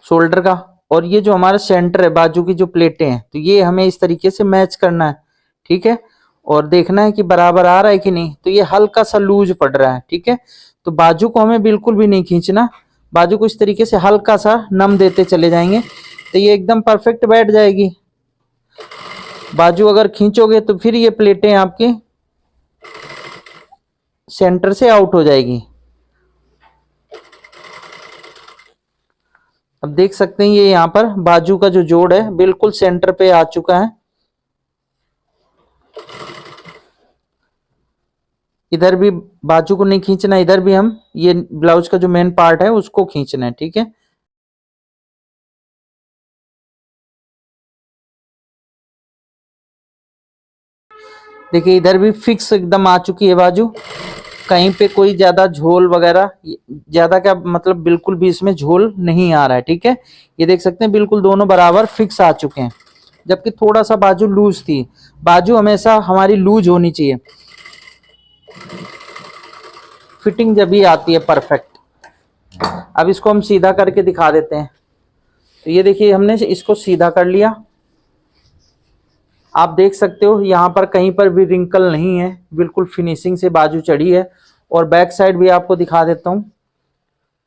A: शोल्डर का और ये जो हमारा सेंटर है बाजू की जो प्लेटें हैं, तो ये हमें इस तरीके से मैच करना है, ठीक है। और देखना है कि बराबर आ रहा है कि नहीं। तो ये हल्का सा लूज पड़ रहा है, ठीक है। तो बाजू को हमें बिल्कुल भी नहीं खींचना, बाजू को इस तरीके से हल्का सा नम देते चले जाएंगे, तो ये एकदम परफेक्ट बैठ जाएगी। बाजू अगर खींचोगे तो फिर ये प्लेटें आपकी सेंटर से आउट हो जाएगी। अब देख सकते हैं ये यहाँ पर बाजू का जो जोड़ है बिल्कुल सेंटर पे आ चुका है। इधर भी बाजू को नहीं खींचना, इधर भी हम ये ब्लाउज का जो मेन पार्ट है उसको खींचना है, ठीक है। देखिए इधर भी फिक्स एकदम आ चुकी है बाजू, कहीं पे कोई ज्यादा झोल वगैरह, ज्यादा क्या मतलब बिल्कुल भी इसमें झोल नहीं आ रहा है, ठीक है। ये देख सकते हैं बिल्कुल दोनों बराबर फिक्स आ चुके हैं। जबकि थोड़ा सा बाजू लूज थी। बाजू हमेशा हमारी लूज होनी चाहिए, फिटिंग जब भी आती है परफेक्ट। अब इसको हम सीधा करके दिखा देते हैं। तो ये देखिए हमने इसको सीधा कर लिया। आप देख सकते हो यहाँ पर कहीं पर भी रिंकल नहीं है, बिल्कुल फिनिशिंग से बाजू चढ़ी है। और बैक साइड भी आपको दिखा देता हूँ।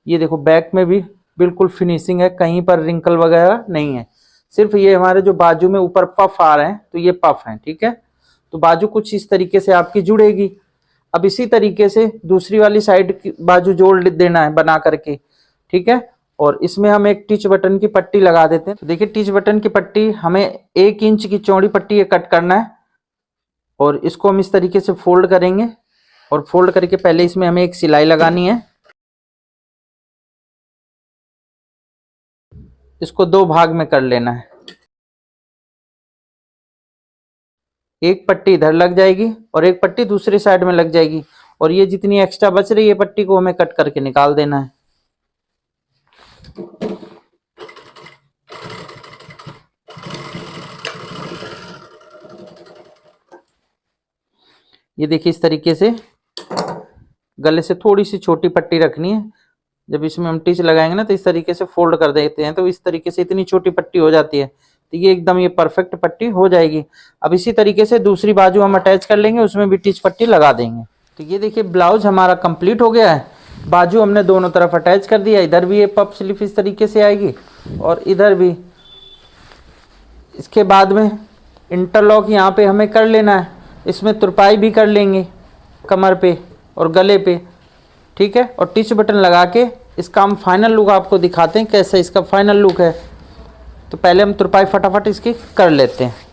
A: ये देखो बैक में भी बिल्कुल फिनिशिंग है, कहीं पर रिंकल वगैरह नहीं है। सिर्फ ये हमारे जो बाजू में ऊपर पफ आ रहे हैं, तो ये पफ हैं, ठीक है। तो बाजू कुछ इस तरीके से आपकी जुड़ेगी। अब इसी तरीके से दूसरी वाली साइड की बाजू जोड़ देना है बना करके, ठीक है। और इसमें हम एक टिच बटन की पट्टी लगा देते हैं। तो देखिए टिच बटन की पट्टी हमें 1 इंच की चौड़ी पट्टी कट करना है। और इसको हम इस तरीके से फोल्ड करेंगे और फोल्ड करके पहले इसमें हमें एक सिलाई लगानी है। इसको 2 भाग में कर लेना है। एक पट्टी इधर लग जाएगी और एक पट्टी दूसरी साइड में लग जाएगी। और ये जितनी एक्स्ट्रा बच रही है पट्टी को हमें कट करके निकाल देना है। ये देखिए इस तरीके से गले से थोड़ी सी छोटी पट्टी रखनी है। जब इसमें हम टिच लगाएंगे ना तो इस तरीके से फोल्ड कर देते हैं, तो इस तरीके से इतनी छोटी पट्टी हो जाती है। तो ये एकदम ये परफेक्ट पट्टी हो जाएगी। अब इसी तरीके से दूसरी बाजू हम अटैच कर लेंगे, उसमें भी टिच पट्टी लगा देंगे। तो ये देखिए ब्लाउज हमारा कंप्लीट हो गया है। बाजू हमने दोनों तरफ अटैच कर दिया। इधर भी ये पफ स्लीव इस तरीके से आएगी और इधर भी। इसके बाद में इंटरलॉक यहाँ पे हमें कर लेना है। इसमें तुरपाई भी कर लेंगे कमर पे और गले पे, ठीक है। और टिच बटन लगा के इसका हम फाइनल लुक आपको दिखाते हैं कैसा इसका फाइनल लुक है। तो पहले हम तुरपाई फटाफट इसकी कर लेते हैं।